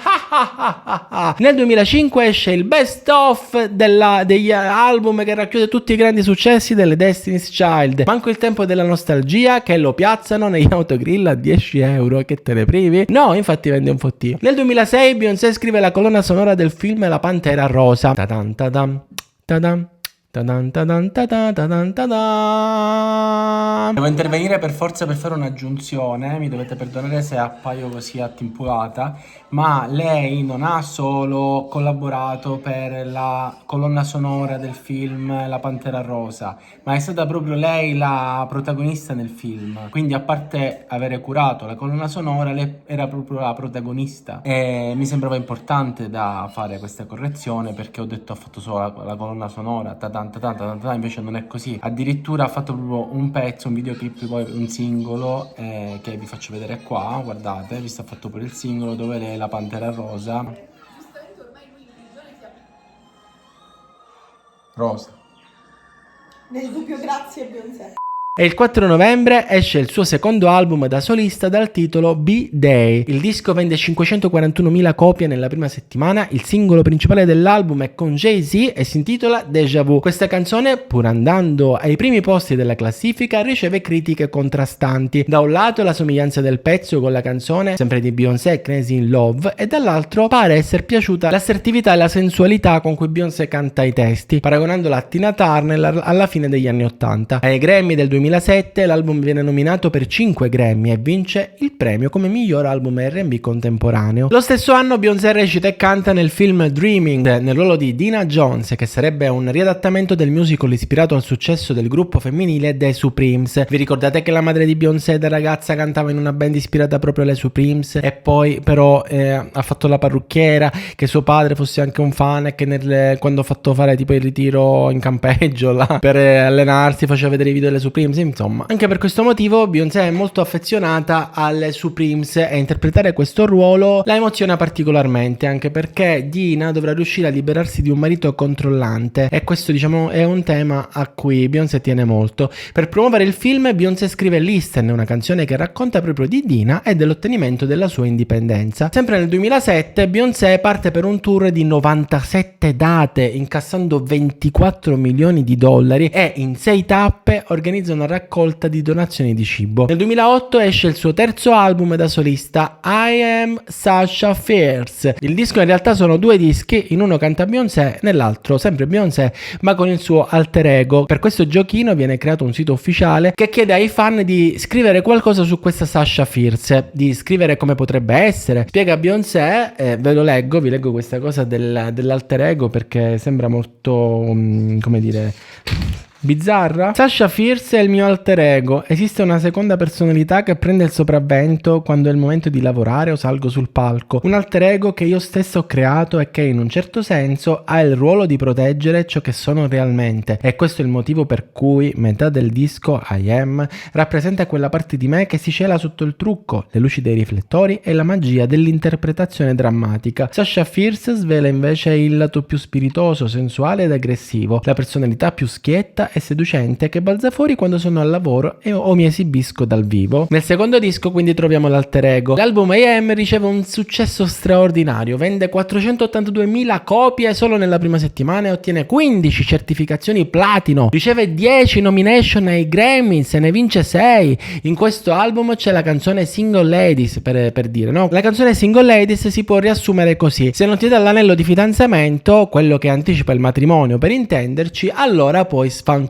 Nel 2005 esce il best of degli album che racchiude tutti i grandi successi delle Destiny's Child. Manco il tempo della nostalgia che lo piazzano negli autogrill a 10 euro. Che te ne privi? No, infatti vende un fottino. Nel 2006 Beyoncé scrive la colonna sonora del film La Pantera Rosa. Tadan tadan tadan. Tadan, tadan, tadan, tadan, tadan. Devo intervenire per forza per fare un'aggiunzione, mi dovete perdonare se appaio così attimpurata, ma lei non ha solo collaborato per la colonna sonora del film La Pantera Rosa, ma è stata proprio lei la protagonista nel film, quindi a parte avere curato la colonna sonora, lei era proprio la protagonista e mi sembrava importante da fare questa correzione, perché ho detto ha fatto solo la colonna sonora, invece non è così, addirittura ha fatto proprio un pezzo, un videoclip, poi un singolo che vi faccio vedere qua, guardate, vi sta fatto pure il singolo dove lei è la Pantera Rosa. Nel dubbio grazie Beyoncé. E il 4 novembre esce il suo secondo album da solista dal titolo B-Day. Il disco vende 541.000 copie nella prima settimana. Il singolo principale dell'album è con Jay-Z e si intitola Deja Vu. Questa canzone, pur andando ai primi posti della classifica, riceve critiche contrastanti. Da un lato la somiglianza del pezzo con la canzone, sempre di Beyoncé, Crazy in Love, e dall'altro pare essere piaciuta l'assertività e la sensualità con cui Beyoncé canta i testi, paragonandola a Tina Turner alla fine degli anni 80. Ai Grammy del 2007 l'album viene nominato per 5 Grammy e vince il premio come miglior album R&B contemporaneo. Lo stesso anno Beyoncé recita e canta nel film Dreaming nel ruolo di Dina Jones, che sarebbe un riadattamento del musical ispirato al successo del gruppo femminile The Supremes. Vi ricordate che la madre di Beyoncé da ragazza cantava in una band ispirata proprio alle Supremes e poi però ha fatto la parrucchiera, che suo padre fosse anche un fan e che quando ha fatto fare tipo il ritiro in campeggio là, per allenarsi faceva vedere i video delle Supremes. Insomma, anche per questo motivo Beyoncé è molto affezionata alle Supremes e interpretare questo ruolo la emoziona particolarmente, anche perché Dina dovrà riuscire a liberarsi di un marito controllante e questo, diciamo, è un tema a cui Beyoncé tiene molto. Per promuovere il film Beyoncé scrive Listen, una canzone che racconta proprio di Dina e dell'ottenimento della sua indipendenza. Sempre nel 2007 Beyoncé parte per un tour di 97 date, incassando $24 milioni e in 6 tappe organizza una una raccolta di donazioni di cibo. Nel 2008 esce il suo terzo album da solista, I Am Sasha Fierce. Il disco in realtà sono due dischi, in uno canta Beyoncé, nell'altro sempre Beyoncé, ma con il suo alter ego. Per questo giochino viene creato un sito ufficiale che chiede ai fan di scrivere qualcosa su questa Sasha Fierce, di scrivere come potrebbe essere. Spiega Beyoncé, ve lo leggo, vi leggo questa cosa dell'alter ego perché sembra molto, come dire, bizzarra. Sasha Fierce è il mio alter ego. Esiste una seconda personalità che prende il sopravvento quando è il momento di lavorare o salgo sul palco. Un alter ego che io stesso ho creato e che in un certo senso ha il ruolo di proteggere ciò che sono realmente. E questo è il motivo per cui metà del disco I Am rappresenta quella parte di me che si cela sotto il trucco, le luci dei riflettori e la magia dell'interpretazione drammatica. Sasha Fierce svela invece il lato più spiritoso, sensuale ed aggressivo, la personalità più schietta e seducente che balza fuori quando sono al lavoro o mi esibisco dal vivo. Nel secondo disco quindi troviamo l'alter ego. L'album I Am riceve un successo straordinario, vende 482.000 copie solo nella prima settimana e ottiene 15 certificazioni platino, riceve 10 nomination ai Grammy, se ne vince 6. In questo album c'è la canzone Single Ladies, per dire, no? La canzone Single Ladies si può riassumere così: se non ti dà l'anello di fidanzamento, quello che anticipa il matrimonio per intenderci, allora puoi fancularlo.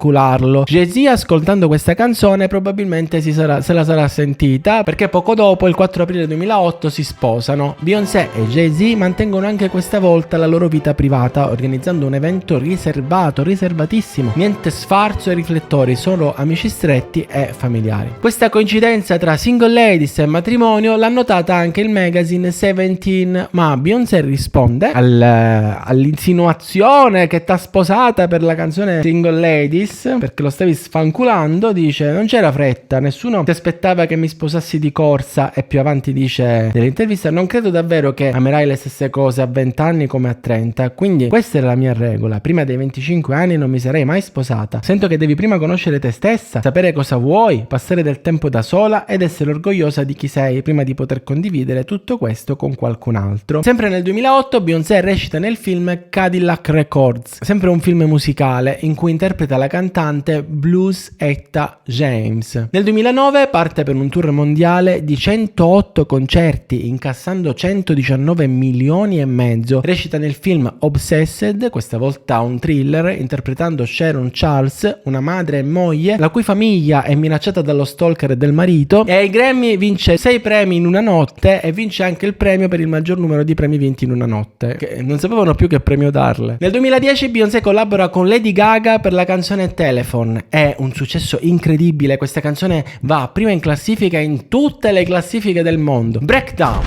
Jay-Z, ascoltando questa canzone, probabilmente se la sarà sentita, perché poco dopo, il 4 aprile 2008, si sposano. Beyoncé e Jay-Z mantengono anche questa volta la loro vita privata, organizzando un evento riservatissimo, niente sfarzo e riflettori, solo amici stretti e familiari. Questa coincidenza tra Single Ladies e matrimonio l'ha notata anche il magazine Seventeen, ma Beyoncé risponde all'insinuazione che t'ha sposata per la canzone Single Ladies perché lo stavi sfanculando. Dice: non c'era fretta, nessuno ti aspettava che mi sposassi di corsa. E più avanti dice nell'intervista: non credo davvero che amerai le stesse cose a 20 anni come a 30, quindi questa è la mia regola, prima dei 25 anni non mi sarei mai sposata. Sento che devi prima conoscere te stessa, sapere cosa vuoi, passare del tempo da sola ed essere orgogliosa di chi sei prima di poter condividere tutto questo con qualcun altro. Sempre nel 2008 Beyoncé recita nel film Cadillac Records, sempre un film musicale in cui interpreta la cantante blues Etta James. Nel 2009 parte per un tour mondiale di 108 concerti, incassando 119 milioni e mezzo. Recita nel film Obsessed, questa volta un thriller, interpretando Sharon Charles, una madre e moglie la cui famiglia è minacciata dallo stalker del marito, e ai Grammy vince 6 premi in una notte e vince anche il premio per il maggior numero di premi vinti in una notte, che non sapevano più che premio darle. Nel 2010 Beyoncé collabora con Lady Gaga per la canzone Telephone. È un successo incredibile, questa canzone va prima in classifica in tutte le classifiche del mondo. Breakdown.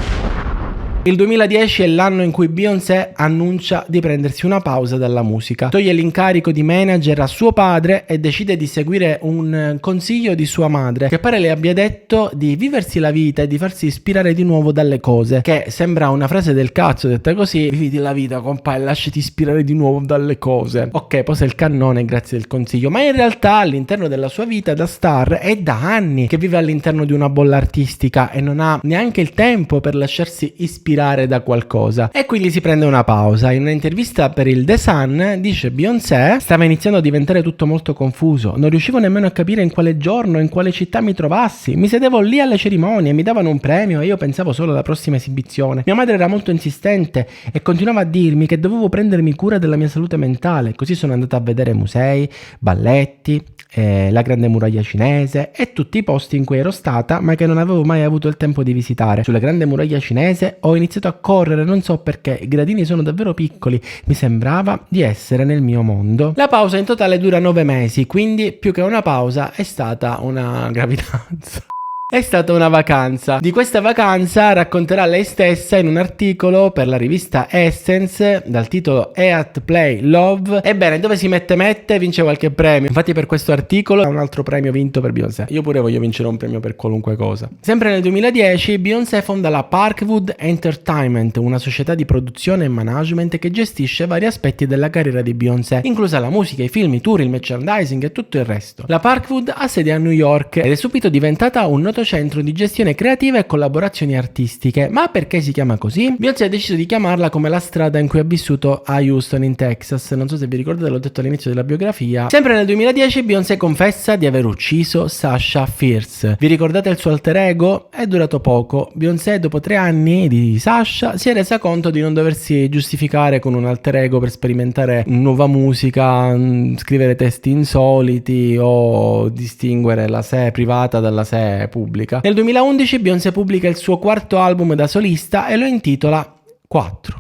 Il 2010 è l'anno in cui Beyoncé annuncia di prendersi una pausa dalla musica, toglie l'incarico di manager a suo padre e decide di seguire un consiglio di sua madre, che pare le abbia detto di viversi la vita e di farsi ispirare di nuovo dalle cose, che sembra una frase del cazzo detta così: viviti la vita, compa, e lasciati ispirare di nuovo dalle cose. Ok, posa il cannone grazie al consiglio, ma in realtà all'interno della sua vita da star è da anni che vive all'interno di una bolla artistica e non ha neanche il tempo per lasciarsi ispirare da qualcosa, e quindi si prende una pausa. In un'intervista per il The Sun dice: Beyoncé, stava iniziando a diventare tutto molto confuso, non riuscivo nemmeno a capire in quale giorno, in quale città mi trovassi, mi sedevo lì alle cerimonie, mi davano un premio e io pensavo solo alla prossima esibizione. Mia madre era molto insistente e continuava a dirmi che dovevo prendermi cura della mia salute mentale, così sono andata a vedere musei, balletti, la grande muraglia cinese e tutti i posti in cui ero stata ma che non avevo mai avuto il tempo di visitare. Sulla grande muraglia cinese ho iniziato a correre, non so perché, i gradini sono davvero piccoli, mi sembrava di essere nel mio mondo. La pausa in totale dura 9 mesi, quindi più che una pausa è stata una gravidanza. È stata una vacanza. Di questa vacanza racconterà lei stessa in un articolo per la rivista Essence dal titolo Eat, Play, Love. Ebbene, dove si mette vince qualche premio. Infatti per questo articolo ha un altro premio vinto per Beyoncé. Io pure voglio vincere un premio per qualunque cosa. Sempre nel 2010 Beyoncé fonda la Parkwood Entertainment, una società di produzione e management che gestisce vari aspetti della carriera di Beyoncé, inclusa la musica, i film, i tour, il merchandising e tutto il resto. La Parkwood ha sede a New York ed è subito diventata un noto centro di gestione creativa e collaborazioni artistiche. Ma perché si chiama così? Beyoncé ha deciso di chiamarla come la strada in cui ha vissuto a Houston in Texas. Non so se vi ricordate, l'ho detto all'inizio della biografia. Sempre nel 2010 Beyoncé confessa di aver ucciso Sasha Fierce. Vi ricordate il suo alter ego? È durato poco. Beyoncé, dopo 3 anni di Sasha, si è resa conto di non doversi giustificare con un alter ego per sperimentare nuova musica, scrivere testi insoliti o distinguere la sé privata dalla sé pubblica. Nel 2011 Beyoncé pubblica il suo 4º album da solista e lo intitola 4.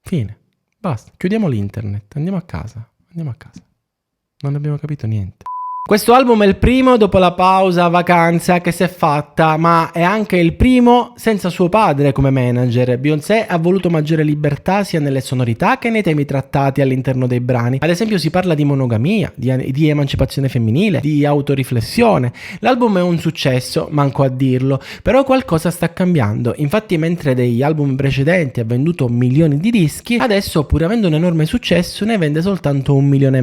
Fine. Basta. Chiudiamo l'internet. Andiamo a casa. Non abbiamo capito niente. Questo album è il primo dopo la pausa vacanza che si è fatta, ma è anche il primo senza suo padre come manager. Beyoncé ha voluto maggiore libertà sia nelle sonorità che nei temi trattati all'interno dei brani. Ad esempio si parla di monogamia, di emancipazione femminile, di autoriflessione. L'album è un successo, manco a dirlo, però qualcosa sta cambiando. Infatti mentre degli album precedenti ha venduto milioni di dischi, adesso pur avendo un enorme successo ne vende soltanto 1,5 milioni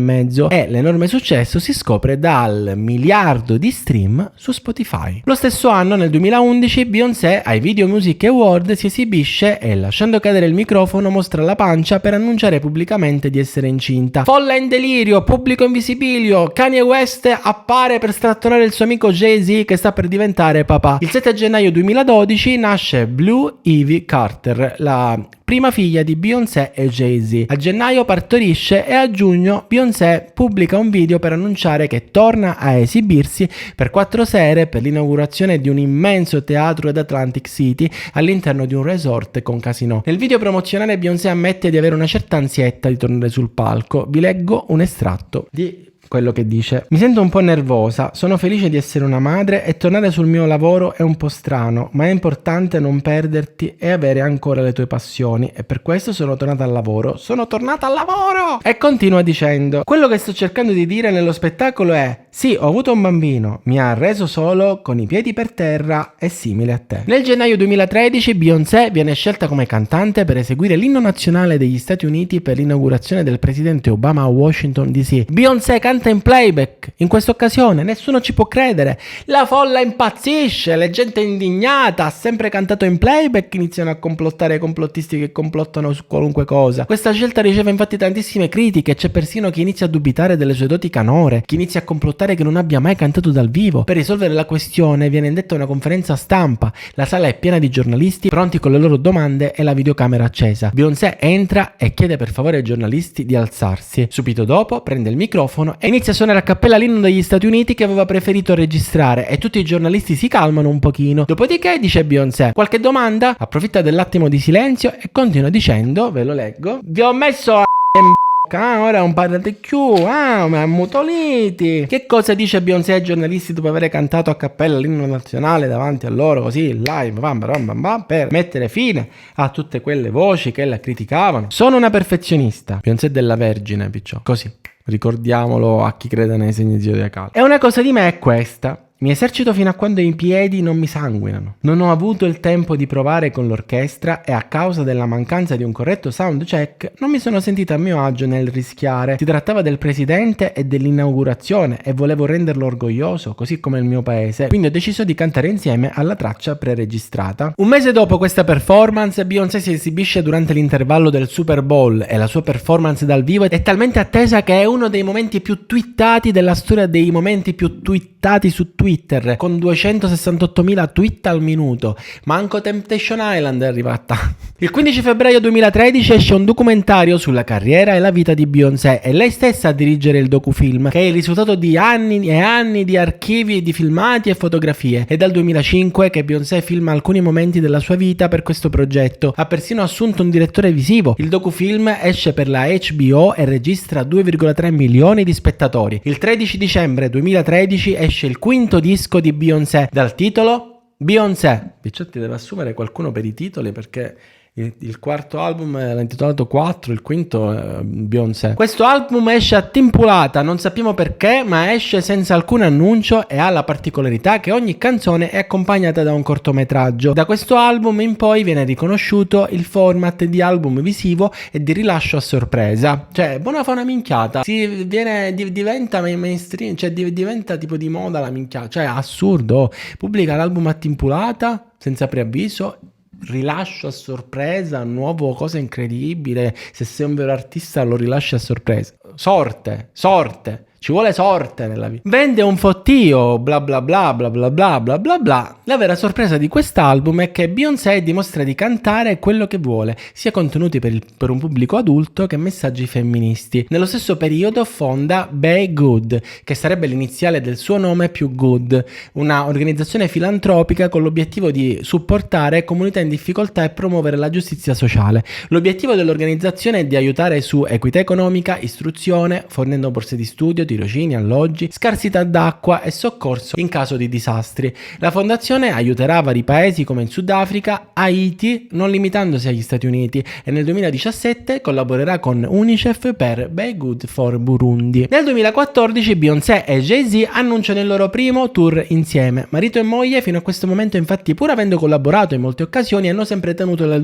e l'enorme successo si scopre dal miliardo di stream su Spotify. Lo stesso anno, nel 2011, Beyoncé ai Video Music Award si esibisce e, lasciando cadere il microfono, mostra la pancia per annunciare pubblicamente di essere incinta. Folla in delirio, pubblico in visibilio, Kanye West appare per strattonare il suo amico Jay-Z che sta per diventare papà. Il 7 gennaio 2012 nasce Blue Ivy Carter, la prima figlia di Beyoncé e Jay-Z. A gennaio partorisce e a giugno Beyoncé pubblica un video per annunciare che torna a esibirsi per 4 sere per l'inaugurazione di un immenso teatro ad Atlantic City all'interno di un resort con casinò. Nel video promozionale Beyoncé ammette di avere una certa ansietta di tornare sul palco. Vi leggo un estratto di quello che dice: mi sento un po' nervosa, sono felice di essere una madre e tornare sul mio lavoro è un po' strano, ma è importante non perderti e avere ancora le tue passioni e per questo sono tornata al lavoro. E continua dicendo: quello che sto cercando di dire nello spettacolo è: sì, ho avuto un bambino, mi ha reso solo, con i piedi per terra e simile a te. Nel gennaio 2013 Beyoncé viene scelta come cantante per eseguire l'inno nazionale degli Stati Uniti per l'inaugurazione del presidente Obama a Washington DC. Beyoncé canta in playback. In questa occasione nessuno ci può credere. La folla impazzisce, la gente è indignata. Ha sempre cantato in playback, iniziano a complottare i complottisti che complottano su qualunque cosa. Questa scelta riceve infatti tantissime critiche. C'è persino chi inizia a dubitare delle sue doti canore, chi inizia a complottare che non abbia mai cantato dal vivo. Per risolvere la questione viene indetta una conferenza stampa. La sala è piena di giornalisti pronti con le loro domande e la videocamera accesa. Beyoncé entra e chiede per favore ai giornalisti di alzarsi. Subito dopo prende il microfono e inizia a suonare a cappella l'inno degli Stati Uniti che aveva preferito registrare e tutti i giornalisti si calmano un pochino. Dopodiché dice Beyoncé: qualche domanda? Approfitta dell'attimo di silenzio e continua dicendo, ve lo leggo: vi ho messo a ora un parlate più, ma ammutoliti. Che cosa dice Beyoncé ai giornalisti dopo aver cantato a cappella l'inno nazionale davanti a loro così live per mettere fine a tutte quelle voci che la criticavano? Sono una perfezionista. Beyoncé della Vergine, picciò. Così, ricordiamolo a chi crede nei segni zodiacali. E una cosa di me è questa: mi esercito fino a quando i piedi non mi sanguinano. Non ho avuto il tempo di provare con l'orchestra e a causa della mancanza di un corretto sound check non mi sono sentita a mio agio nel rischiare. Si trattava del presidente e dell'inaugurazione e volevo renderlo orgoglioso, così come il mio paese. Quindi ho deciso di cantare insieme alla traccia preregistrata. Un mese dopo questa performance, Beyoncé si esibisce durante l'intervallo del Super Bowl e la sua performance dal vivo è talmente attesa che è uno dei momenti più twittati della storia dei momenti più twittati su Twitter, con 268.000 tweet al minuto. Manco Temptation Island è arrivata. Il 15 febbraio 2013 esce un documentario sulla carriera e la vita di Beyoncé. È lei stessa a dirigere il docufilm, che è il risultato di anni e anni di archivi di filmati e fotografie. È dal 2005 che Beyoncé filma alcuni momenti della sua vita per questo progetto. Ha persino assunto un direttore visivo. Il docufilm esce per la HBO e registra 2,3 milioni di spettatori. Il 13 dicembre 2013 esce il quinto disco di Beyoncé dal titolo Beyoncé. Picciotti deve assumere qualcuno per i titoli perché Il quarto album l'ha intitolato 4, il quinto Beyoncé. Questo album esce a timpulata, non sappiamo perché, ma esce senza alcun annuncio e ha la particolarità che ogni canzone è accompagnata da un cortometraggio. Da questo album in poi viene riconosciuto il format di album visivo e di rilascio a sorpresa. Cioè, buona fa una minchiata. Diventa mainstream, cioè diventa tipo di moda la minchiata. Cioè, assurdo. Pubblica l'album a timpulata, senza preavviso, rilascio a sorpresa, nuovo, cosa incredibile. Se sei un vero artista lo rilasci a sorpresa. Sorte. Ci vuole sorte nella vita. Vende un fottio, bla bla bla bla bla bla bla bla bla. La vera sorpresa di quest'album è che Beyoncé dimostra di cantare quello che vuole, sia contenuti per un pubblico adulto che messaggi femministi. Nello stesso periodo fonda Be Good, che sarebbe l'iniziale del suo nome più Good, una organizzazione filantropica con l'obiettivo di supportare comunità in difficoltà e promuovere la giustizia sociale. L'obiettivo dell'organizzazione è di aiutare su equità economica, istruzione, fornendo borse di studio, tirocini, alloggi, scarsità d'acqua e soccorso in caso di disastri. La fondazione aiuterà vari paesi come il Sudafrica, Haiti, non limitandosi agli Stati Uniti, e nel 2017 collaborerà con UNICEF per Be Good for Burundi. Nel 2014 Beyoncé e Jay-Z annunciano il loro primo tour insieme. Marito e moglie fino a questo momento, infatti, pur avendo collaborato in molte occasioni, hanno sempre tenuto le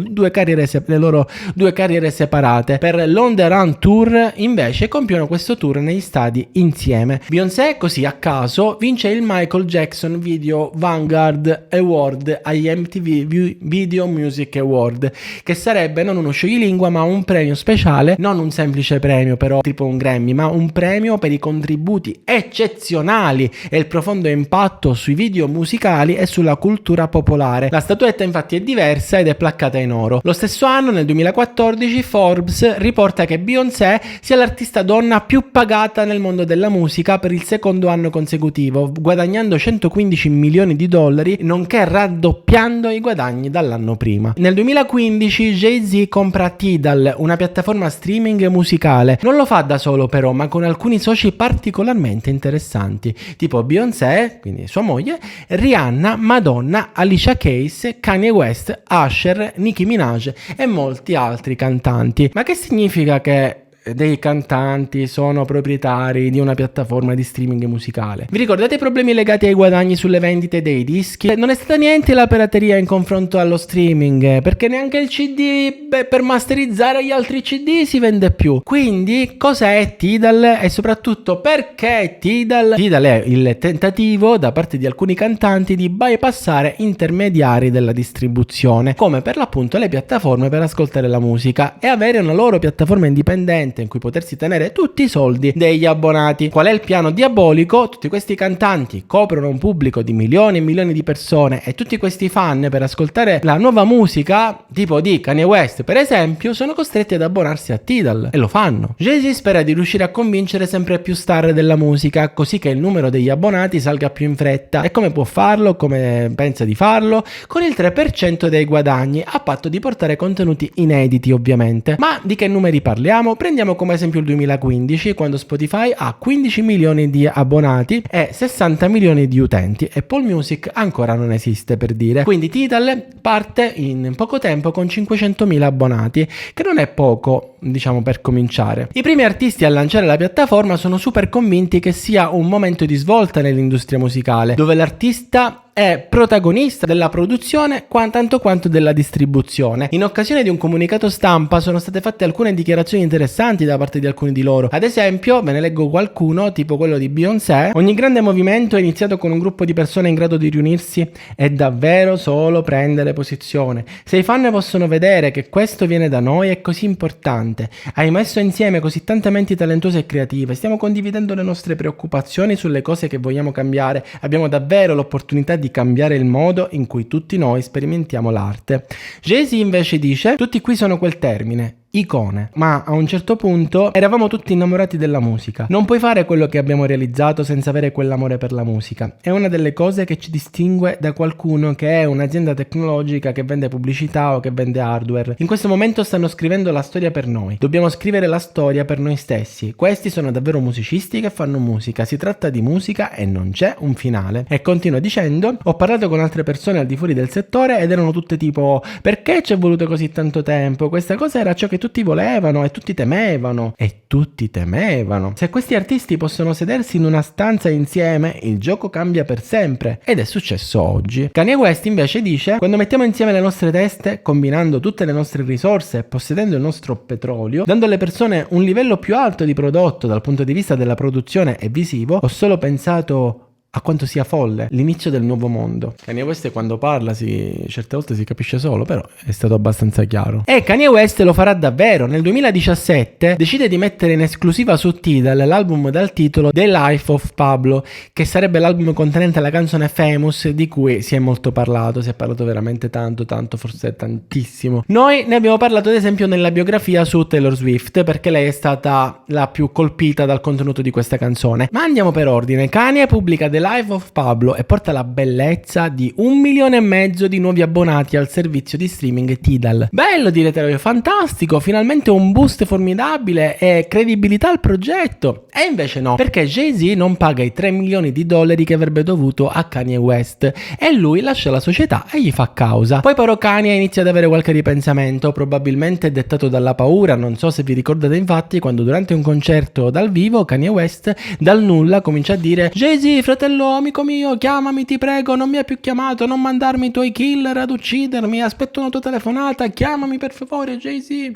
loro due carriere separate. Per l'On The Run Tour invece compiono questo tour negli stadi insieme. Beyoncé, così a caso, vince il Michael Jackson Video Vanguard Award agli MTV Video Music Award, che sarebbe non uno scioglilingua ma un premio speciale, non un semplice premio però tipo un Grammy, ma un premio per i contributi eccezionali e il profondo impatto sui video musicali e sulla cultura popolare. La statuetta infatti è diversa ed è placcata in oro. Lo stesso anno, nel 2014, Forbes riporta che Beyoncé sia l'artista donna più pagata nel mondo della musica per il secondo anno consecutivo, guadagnando 115 milioni di dollari, nonché raddoppiando i guadagni dall'anno prima. Nel 2015 Jay-Z compra Tidal, una piattaforma streaming musicale. Non lo fa da solo però, ma con alcuni soci particolarmente interessanti, tipo Beyoncé, quindi sua moglie, Rihanna, Madonna, Alicia Keys, Kanye West, Usher, Nicki Minaj e molti altri cantanti. Ma che significa che dei cantanti sono proprietari di una piattaforma di streaming musicale? Vi ricordate i problemi legati ai guadagni sulle vendite dei dischi? Non è stata niente la pirateria in confronto allo streaming, perché neanche il CD per masterizzare gli altri CD si vende più. Quindi cos'è Tidal e soprattutto perché Tidal? Tidal è il tentativo da parte di alcuni cantanti di bypassare intermediari della distribuzione, come per l'appunto le piattaforme per ascoltare la musica, e avere una loro piattaforma indipendente in cui potersi tenere tutti i soldi degli abbonati. Qual è il piano diabolico? Tutti questi cantanti coprono un pubblico di milioni e milioni di persone, e tutti questi fan, per ascoltare la nuova musica tipo di Kanye West per esempio, sono costretti ad abbonarsi a Tidal, e lo fanno. Jay-Z spera di riuscire a convincere sempre più star della musica, così che il numero degli abbonati salga più in fretta. E come può farlo? Come pensa di farlo? Con il 3% dei guadagni, a patto di portare contenuti inediti ovviamente. Ma di che numeri parliamo? Prendiamo come esempio il 2015, quando Spotify ha 15 milioni di abbonati e 60 milioni di utenti. Apple Music ancora non esiste, per dire. Quindi Tidal parte in poco tempo con 500.000 abbonati, che non è poco, diciamo, per cominciare. I primi artisti a lanciare la piattaforma sono super convinti che sia un momento di svolta nell'industria musicale, dove l'artista è protagonista della produzione tanto quanto della distribuzione. In occasione di un comunicato stampa sono state fatte alcune dichiarazioni interessanti da parte di alcuni di loro. Ad esempio, ve ne leggo qualcuno, tipo quello di Beyoncé: ogni grande movimento è iniziato con un gruppo di persone in grado di riunirsi e davvero solo prendere posizione. Se i fan possono vedere che questo viene da noi, è così importante. Hai messo insieme così tante menti talentuose e creative, stiamo condividendo le nostre preoccupazioni sulle cose che vogliamo cambiare, abbiamo davvero l'opportunità di cambiare il modo in cui tutti noi sperimentiamo l'arte. Jay-Z invece dice: tutti qui sono quel termine, icone, ma a un certo punto eravamo tutti innamorati della musica. Non puoi fare quello che abbiamo realizzato senza avere quell'amore per la musica. È una delle cose che ci distingue da qualcuno che è un'azienda tecnologica che vende pubblicità o che vende hardware. In questo momento stanno scrivendo la storia per noi. Dobbiamo scrivere la storia per noi stessi. Questi sono davvero musicisti che fanno musica. Si tratta di musica e non c'è un finale. E continua dicendo: ho parlato con altre persone al di fuori del settore ed erano tutte tipo: perché ci è voluto così tanto tempo? Questa cosa era ciò che tutti volevano e tutti temevano. Se questi artisti possono sedersi in una stanza insieme, il gioco cambia per sempre. Ed è successo oggi. Kanye West invece dice: quando mettiamo insieme le nostre teste, combinando tutte le nostre risorse e possedendo il nostro petrolio, dando alle persone un livello più alto di prodotto dal punto di vista della produzione e visivo, ho solo pensato a quanto sia folle l'inizio del nuovo mondo. Kanye West quando parla certe volte si capisce solo, però è stato abbastanza chiaro. E Kanye West lo farà davvero. Nel 2017 decide di mettere in esclusiva su Tidal l'album dal titolo The Life of Pablo, che sarebbe l'album contenente la canzone Famous, di cui si è molto parlato, si è parlato veramente tanto, forse tantissimo. Noi ne abbiamo parlato ad esempio nella biografia su Taylor Swift, perché lei è stata la più colpita dal contenuto di questa canzone. Ma andiamo per ordine. Kanye pubblica The Life of Pablo e porta la bellezza di 1,5 milioni di nuovi abbonati al servizio di streaming Tidal. Bello, direte voi, fantastico, finalmente un boost formidabile e credibilità al progetto. E invece no, perché Jay-Z non paga i $3 milioni che avrebbe dovuto a Kanye West e lui lascia la società e gli fa causa. Poi però Kanye inizia ad avere qualche ripensamento, probabilmente dettato dalla paura. Non so se vi ricordate infatti quando durante un concerto dal vivo Kanye West dal nulla comincia a dire: Jay-Z, fratello, amico mio, chiamami, ti prego, non mi hai più chiamato, non mandarmi i tuoi killer ad uccidermi, aspetto una tua telefonata, chiamami per favore, Jay-Z.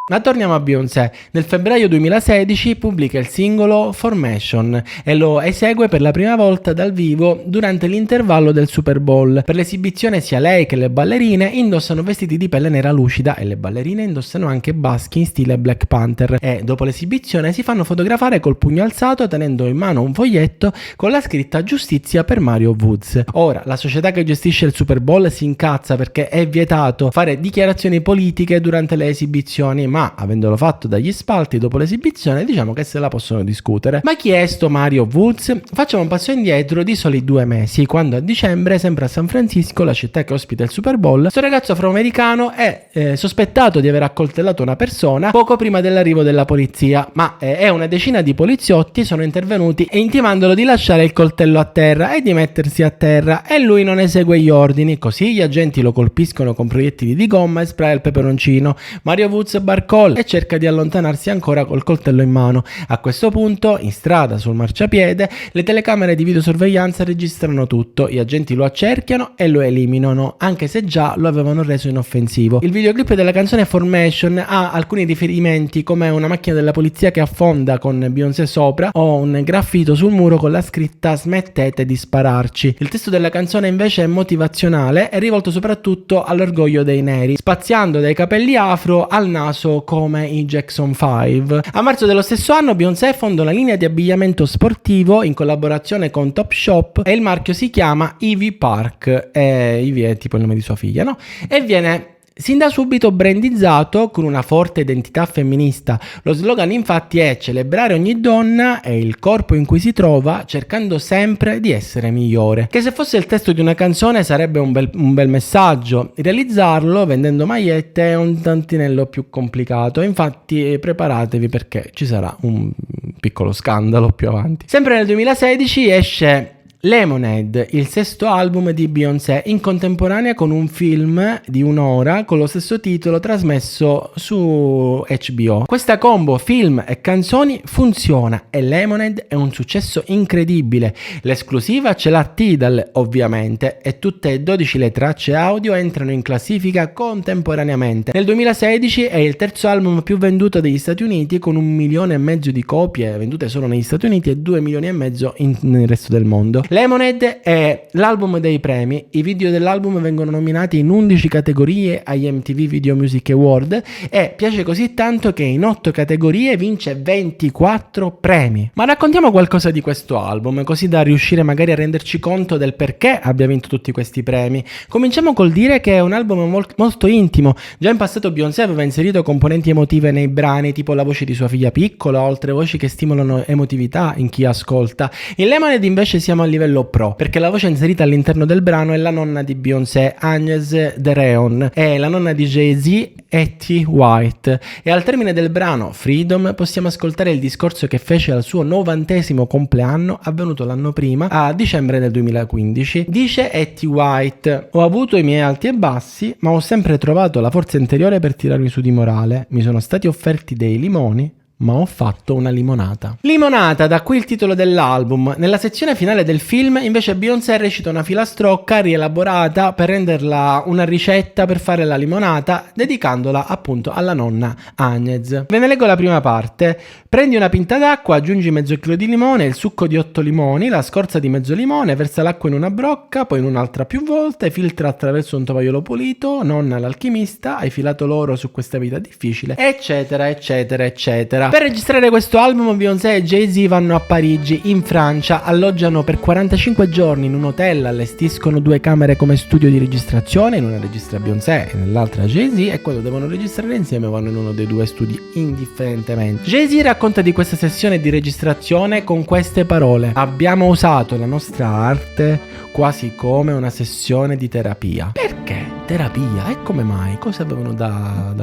Ma torniamo a Beyoncé. Nel febbraio 2016 pubblica il singolo Formation e lo esegue per la prima volta dal vivo durante l'intervallo del Super Bowl. Per l'esibizione sia lei che le ballerine indossano vestiti di pelle nera lucida e le ballerine indossano anche baschi in stile Black Panther e dopo l'esibizione si fanno fotografare col pugno alzato tenendo in mano un foglietto con la scritta Giustizia per Mario Woods. Ora, la società che gestisce il Super Bowl si incazza perché è vietato fare dichiarazioni politiche durante le esibizioni, ma avendolo fatto dagli spalti dopo l'esibizione diciamo che se la possono discutere. Ma chi è sto Mario Woods? Facciamo un passo indietro di soli 2 mesi, quando a dicembre, sempre a San Francisco, la città che ospita il Super Bowl, sto ragazzo afroamericano è sospettato di aver accoltellato una persona poco prima dell'arrivo della polizia, ma una decina di poliziotti sono intervenuti intimandolo di lasciare il coltello a terra e di mettersi a terra e lui non esegue gli ordini, così gli agenti lo colpiscono con proiettili di gomma e spray al peperoncino. Mario Woods barcolla e cerca di allontanarsi ancora col coltello in mano. A questo punto, in strada, sul marciapiede, le telecamere di videosorveglianza registrano tutto, gli agenti lo accerchiano e lo eliminano, anche se già lo avevano reso inoffensivo. Il videoclip della canzone Formation ha alcuni riferimenti come una macchina della polizia che affonda con Beyoncé sopra o un graffito sul muro con la scritta "Smettete di spararci". Il testo della canzone invece è motivazionale e rivolto soprattutto all'orgoglio dei neri, spaziando dai capelli afro al naso come i Jackson 5. A marzo dello stesso anno Beyoncé fonda una linea di abbigliamento sportivo in collaborazione con Topshop e il marchio si chiama Ivy Park, Ivy è tipo il nome di sua figlia, no? E viene sin da subito brandizzato con una forte identità femminista. Lo slogan infatti è celebrare ogni donna e il corpo in cui si trova, cercando sempre di essere migliore. Che se fosse il testo di una canzone sarebbe un bel messaggio. Realizzarlo vendendo magliette è un tantinello più complicato, infatti preparatevi perché ci sarà un piccolo scandalo più avanti. Sempre nel 2016 esce Lemonade, il 6º album di Beyoncé, in contemporanea con un film di 1 ora con lo stesso titolo trasmesso su HBO. Questa combo film e canzoni funziona e Lemonade è un successo incredibile. L'esclusiva ce l'ha Tidal ovviamente e tutte e 12 le tracce audio entrano in classifica contemporaneamente. Nel 2016 è il 3º album più venduto degli Stati Uniti con 1,5 milioni di copie vendute solo negli Stati Uniti e 2,5 milioni nel resto del mondo. Lemonade è l'album dei premi. I video dell'album vengono nominati in 11 categorie agli MTV Video Music Award e piace così tanto che in 8 categorie vince 24 premi. Ma raccontiamo qualcosa di questo album, così da riuscire magari a renderci conto del perché abbia vinto tutti questi premi. Cominciamo col dire che è un album molto intimo. Già in passato Beyoncé aveva inserito componenti emotive nei brani, tipo la voce di sua figlia piccola, oltre voci che stimolano emotività in chi ascolta. In Lemonade invece siamo a livello pro, perché la voce inserita all'interno del brano è la nonna di Beyoncé, Agnes de Reon, e la nonna di Jay-Z, Etty White. E al termine del brano Freedom possiamo ascoltare il discorso che fece al suo 90° compleanno, avvenuto l'anno prima, a dicembre del 2015. Dice Etty White: ho avuto i miei alti e bassi, ma ho sempre trovato la forza interiore per tirarmi su di morale. Mi sono stati offerti dei limoni, ma ho fatto una limonata. Limonata, da qui il titolo dell'album. Nella sezione finale del film invece Beyoncé recita una filastrocca rielaborata per renderla una ricetta per fare la limonata, dedicandola appunto alla nonna Agnes. Ve ne leggo la prima parte. Prendi una pinta d'acqua, aggiungi mezzo chilo di limone, il succo di 8 limoni, la scorza di mezzo limone, versa l'acqua in una brocca, poi in un'altra più volte, filtra attraverso un tovagliolo pulito, nonna l'alchimista, hai filato l'oro su questa vita difficile, eccetera eccetera eccetera. Per registrare questo album Beyoncé e Jay-Z vanno a Parigi, in Francia, alloggiano per 45 giorni in un hotel, allestiscono 2 camere come studio di registrazione, in una registra Beyoncé e nell'altra Jay-Z, e quando devono registrare insieme vanno in uno dei 2 studi indifferentemente. Jay-Z racconta di questa sessione di registrazione con queste parole: abbiamo usato la nostra arte quasi come una sessione di terapia. Perché terapia? E come mai? Cosa avevano da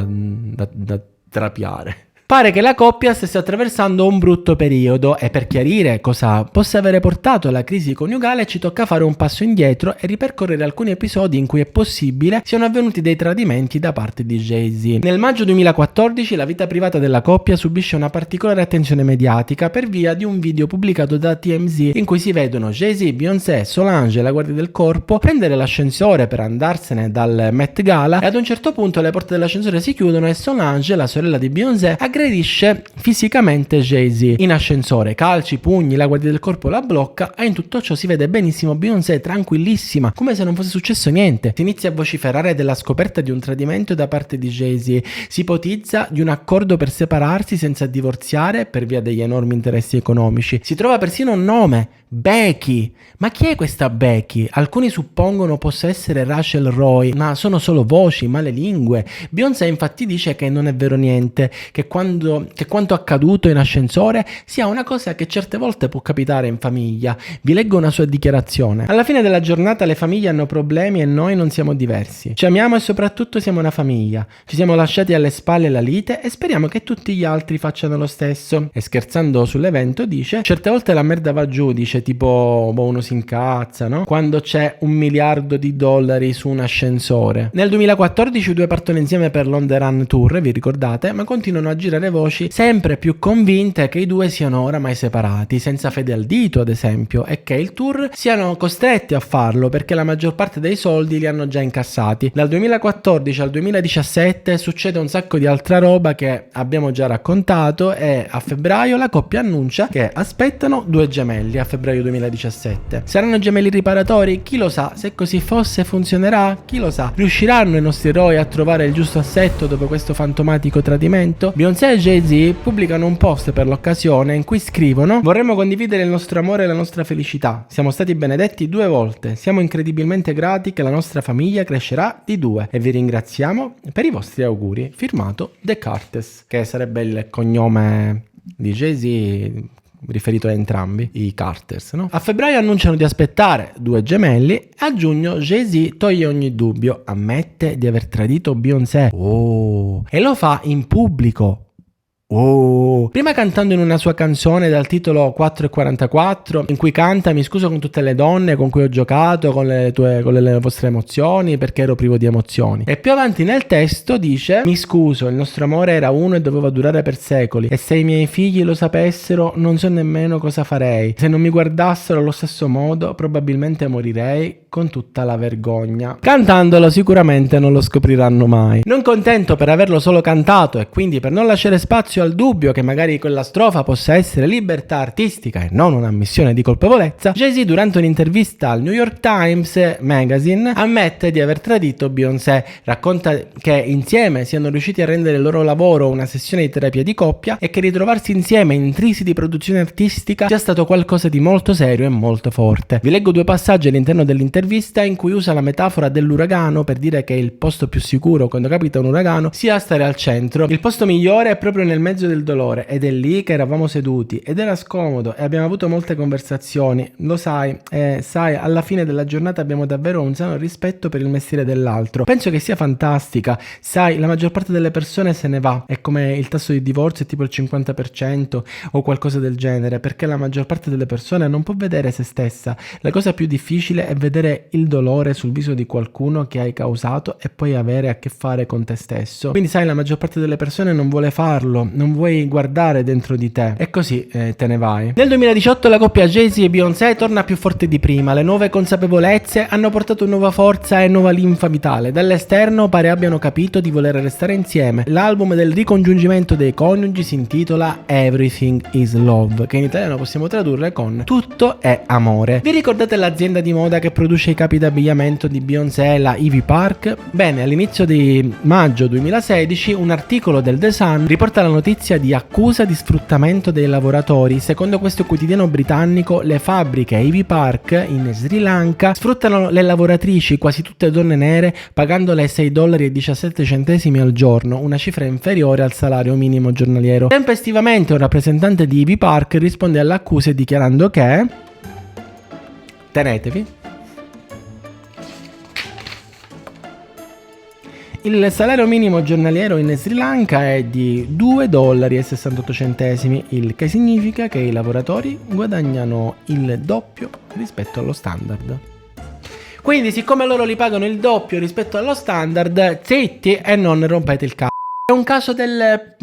terapiare? Pare che la coppia stesse attraversando un brutto periodo e per chiarire cosa possa avere portato alla crisi coniugale ci tocca fare un passo indietro e ripercorrere alcuni episodi in cui è possibile siano avvenuti dei tradimenti da parte di Jay-Z. Nel maggio 2014 la vita privata della coppia subisce una particolare attenzione mediatica per via di un video pubblicato da TMZ in cui si vedono Jay-Z, Beyoncé, Solange e la Guardia del Corpo prendere l'ascensore per andarsene dal Met Gala e ad un certo punto le porte dell'ascensore si chiudono e Solange, la sorella di Beyoncé, aggredisce fisicamente Jay-Z. In ascensore, calci, pugni, la Guardia del Corpo la blocca e in tutto ciò si vede benissimo Beyoncé tranquillissima, come se non fosse successo niente. Si inizia a vociferare della scoperta di un tradimento da parte di Jay-Z. Si ipotizza di un accordo per separarsi senza divorziare per via degli enormi interessi economici. Si trova persino un nome: Becky. Ma chi è questa Becky? Alcuni suppongono possa essere Rachel Roy, ma sono solo voci, male lingue. Beyoncé infatti dice che non è vero niente, che quanto accaduto in ascensore sia una cosa che certe volte può capitare in famiglia. Vi leggo una sua dichiarazione: alla fine della giornata le famiglie hanno problemi e noi non siamo diversi. Ci amiamo e soprattutto siamo una famiglia. Ci siamo lasciati alle spalle la lite e speriamo che tutti gli altri facciano lo stesso. E scherzando sull'evento dice: certe volte la merda va giù, dice, tipo uno si incazza, no? Quando c'è $1 miliardo su un ascensore. Nel 2014 i due partono insieme per l'On The Run Tour, vi ricordate? Ma continuano a girare voci sempre più convinte che i due siano oramai separati, senza fede al dito ad esempio, e che il tour siano costretti a farlo perché la maggior parte dei soldi li hanno già incassati. Dal 2014 al 2017 succede un sacco di altra roba che abbiamo già raccontato e a febbraio la coppia annuncia che aspettano 2 gemelli a febbraio 2017. Saranno gemelli riparatori? Chi lo sa? Se così fosse funzionerà? Chi lo sa? Riusciranno i nostri eroi a trovare il giusto assetto dopo questo fantomatico tradimento? Beyoncé e Jay-Z pubblicano un post per l'occasione in cui scrivono: vorremmo condividere il nostro amore e la nostra felicità. Siamo stati benedetti 2 volte. Siamo incredibilmente grati che la nostra famiglia crescerà di 2 e vi ringraziamo per i vostri auguri. Firmato The Carters, che sarebbe il cognome di Jay-Z riferito a entrambi i Carters, no? A febbraio annunciano di aspettare 2 gemelli. A giugno Jay-Z toglie ogni dubbio, ammette di aver tradito Beyoncé. E lo fa in pubblico. Prima cantando in una sua canzone dal titolo 4:44, in cui canta: mi scuso con tutte le donne con cui ho giocato, con le vostre emozioni, perché ero privo di emozioni. E più avanti nel testo dice: mi scuso, il nostro amore era uno e doveva durare per secoli, e se i miei figli lo sapessero non so nemmeno cosa farei. Se non mi guardassero allo stesso modo probabilmente morirei con tutta la vergogna. Cantandolo sicuramente non lo scopriranno mai. Non contento per averlo solo cantato e quindi per non lasciare spazio spazio al dubbio che magari quella strofa possa essere libertà artistica e non un'ammissione di colpevolezza, Jay-Z durante un'intervista al New York Times Magazine ammette di aver tradito Beyoncé, racconta che insieme siano riusciti a rendere il loro lavoro una sessione di terapia di coppia e che ritrovarsi insieme in crisi di produzione artistica sia stato qualcosa di molto serio e molto forte. Vi leggo due passaggi all'interno dell'intervista in cui usa la metafora dell'uragano per dire che il posto più sicuro quando capita un uragano sia stare al centro. Il posto migliore è proprio nel mezzo del dolore ed è lì che eravamo seduti ed era scomodo e abbiamo avuto molte conversazioni, lo sai, sai, alla fine della giornata abbiamo davvero un sano rispetto per il mestiere dell'altro. Penso che sia fantastica, sai, la maggior parte delle persone se ne va, è come il tasso di divorzio è tipo il 50% o qualcosa del genere, perché la maggior parte delle persone non può vedere se stessa. La cosa più difficile è vedere il dolore sul viso di qualcuno che hai causato e poi avere a che fare con te stesso. Quindi sai, la maggior parte delle persone non vuole farlo, non vuoi guardare dentro di te e così te ne vai. Nel 2018 la coppia Jay-Z e Beyoncé torna più forte di prima, le nuove consapevolezze hanno portato nuova forza e nuova linfa vitale. Dall'esterno pare abbiano capito di voler restare insieme. L'album del ricongiungimento dei coniugi si intitola Everything is Love, che in italiano possiamo tradurre con Tutto è amore. Vi ricordate l'azienda di moda che produce i capi d'abbigliamento di Beyoncé, la Ivy Park? Bene, all'inizio di maggio 2016 un articolo del The Sun riporta la notizia di accusa di sfruttamento dei lavoratori. Secondo questo quotidiano britannico, le fabbriche Ivy Park in Sri Lanka sfruttano le lavoratrici, quasi tutte donne nere, pagandole $6,17 al giorno, una cifra inferiore al salario minimo giornaliero. Tempestivamente un rappresentante di Ivy Park risponde alle accuse dichiarando che, tenetevi, il salario minimo giornaliero in Sri Lanka è di $2,68, il che significa che i lavoratori guadagnano il doppio rispetto allo standard. Quindi, siccome loro li pagano il doppio rispetto allo standard, zitti e non rompete il cazzo. È un caso del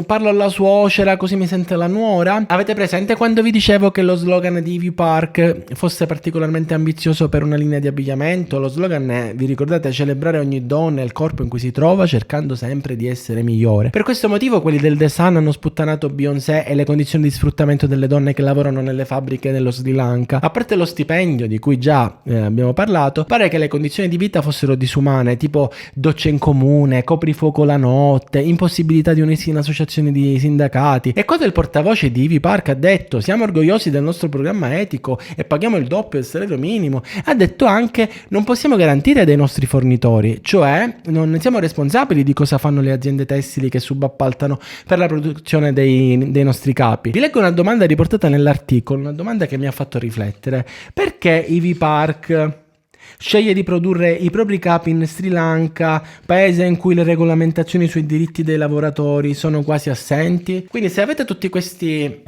parlo alla suocera così mi sente la nuora. Avete presente quando vi dicevo che lo slogan di Ivy Park fosse particolarmente ambizioso per una linea di abbigliamento? Lo slogan è, vi ricordate, celebrare ogni donna e il corpo in cui si trova cercando sempre di essere migliore. Per questo motivo quelli del The Sun hanno sputtanato Beyoncé e le condizioni di sfruttamento delle donne che lavorano nelle fabbriche dello Sri Lanka. A parte lo stipendio di cui già abbiamo parlato, pare che le condizioni di vita fossero disumane, tipo docce in comune, coprifuoco la notte, impossibilità di unirsi in associazioni di sindacati. E quando il portavoce di Ivy Park ha detto siamo orgogliosi del nostro programma etico e paghiamo il doppio del salario minimo, ha detto anche non possiamo garantire dei nostri fornitori, cioè non siamo responsabili di cosa fanno le aziende tessili che subappaltano per la produzione dei nostri capi. Vi leggo una domanda riportata nell'articolo, una domanda che mi ha fatto riflettere. Perché Ivy Park sceglie di produrre i propri capi in Sri Lanka, paese in cui le regolamentazioni sui diritti dei lavoratori sono quasi assenti? Quindi se avete tutti questi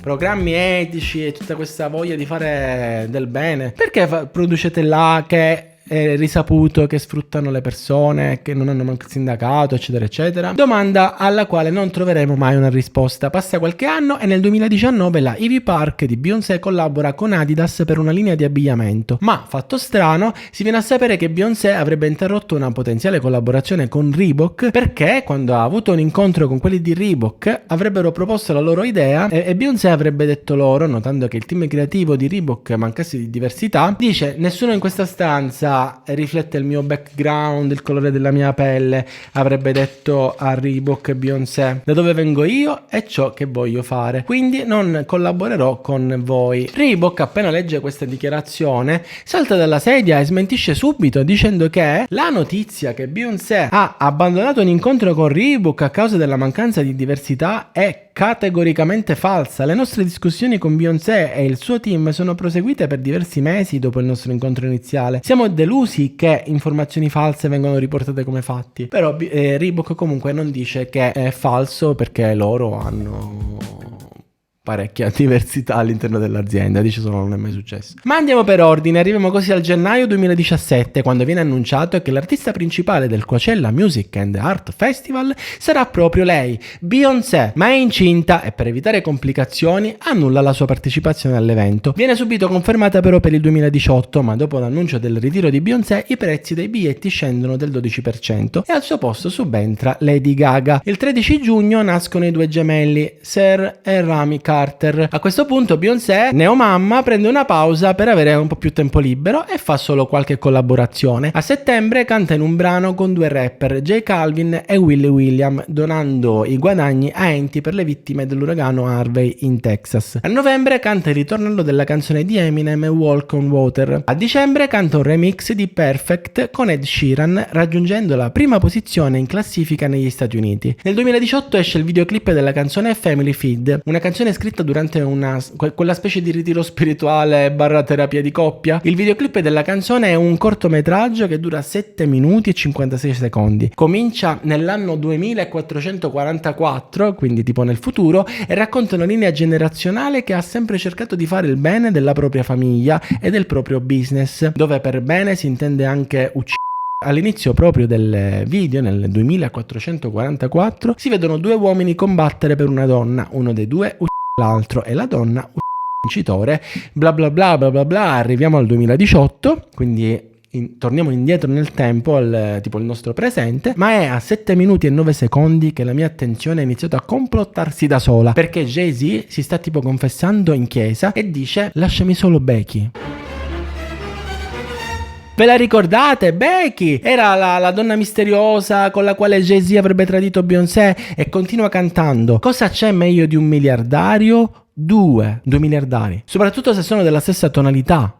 programmi etici e tutta questa voglia di fare del bene, perché producete là che è risaputo che sfruttano le persone, che non hanno manco il sindacato, eccetera eccetera? Domanda alla quale non troveremo mai una risposta. Passa qualche anno e nel 2019 la Ivy Park di Beyoncé collabora con Adidas per una linea di abbigliamento, ma fatto strano si viene a sapere che Beyoncé avrebbe interrotto una potenziale collaborazione con Reebok perché quando ha avuto un incontro con quelli di Reebok avrebbero proposto la loro idea e Beyoncé avrebbe detto loro, notando che il team creativo di Reebok mancasse di diversità, dice nessuno in questa stanza riflette il mio background, il colore della mia pelle, avrebbe detto a Reebok Beyoncé, da dove vengo io è ciò che voglio fare, quindi non collaborerò con voi. Reebok appena legge questa dichiarazione salta dalla sedia e smentisce subito dicendo che la notizia che Beyoncé ha abbandonato un incontro con Reebok a causa della mancanza di diversità è categoricamente falsa. Le nostre discussioni con Beyoncé e il suo team sono proseguite per diversi mesi dopo il nostro incontro iniziale. Siamo delusi che informazioni false vengano riportate come fatti, però Reebok comunque non dice che è falso perché loro hanno parecchia diversità all'interno dell'azienda, dice solo non è mai successo. Ma andiamo per ordine, arriviamo così al gennaio 2017 quando viene annunciato che l'artista principale del Coachella Music and Art Festival sarà proprio lei, Beyoncé, ma è incinta e per evitare complicazioni annulla la sua partecipazione all'evento. Viene subito confermata però per il 2018, ma dopo l'annuncio del ritiro di Beyoncé i prezzi dei biglietti scendono del 12% e al suo posto subentra Lady Gaga. Il 13 giugno nascono i due gemelli, Sir e Rami Carter. A questo punto Beyoncé, neomamma, prende una pausa per avere un po' più tempo libero e fa solo qualche collaborazione. A settembre canta in un brano con due rapper, J Calvin e Willie William, donando i guadagni a enti per le vittime dell'uragano Harvey in Texas. A novembre canta il ritornello della canzone di Eminem Walk on Water. A dicembre canta un remix di Perfect con Ed Sheeran, raggiungendo la prima posizione in classifica negli Stati Uniti. Nel 2018 esce il videoclip della canzone Family Feud, una canzone scritta durante quella specie di ritiro spirituale barra terapia di coppia. Il videoclip della canzone è un cortometraggio che dura 7 minuti e 56 secondi. Comincia nell'anno 2444, quindi tipo nel futuro, e racconta una linea generazionale che ha sempre cercato di fare il bene della propria famiglia e del proprio business, dove per bene si intende anche uccidere. All'inizio proprio del video, nel 2444, si vedono due uomini combattere per una donna, uno dei due uccide l'altro e la donna uccide il vincitore, bla bla bla bla bla bla. Arriviamo al 2018, quindi torniamo indietro nel tempo, tipo il nostro presente, ma è a 7 minuti e 9 secondi che la mia attenzione ha iniziato a complottarsi da sola, perché Jay-Z si sta tipo confessando in chiesa e dice lasciami solo Becky. Ve la ricordate? Becky era la donna misteriosa con la quale Jay-Z avrebbe tradito Beyoncé, e continua cantando. Cosa c'è meglio di un miliardario? Due miliardari, soprattutto se sono della stessa tonalità.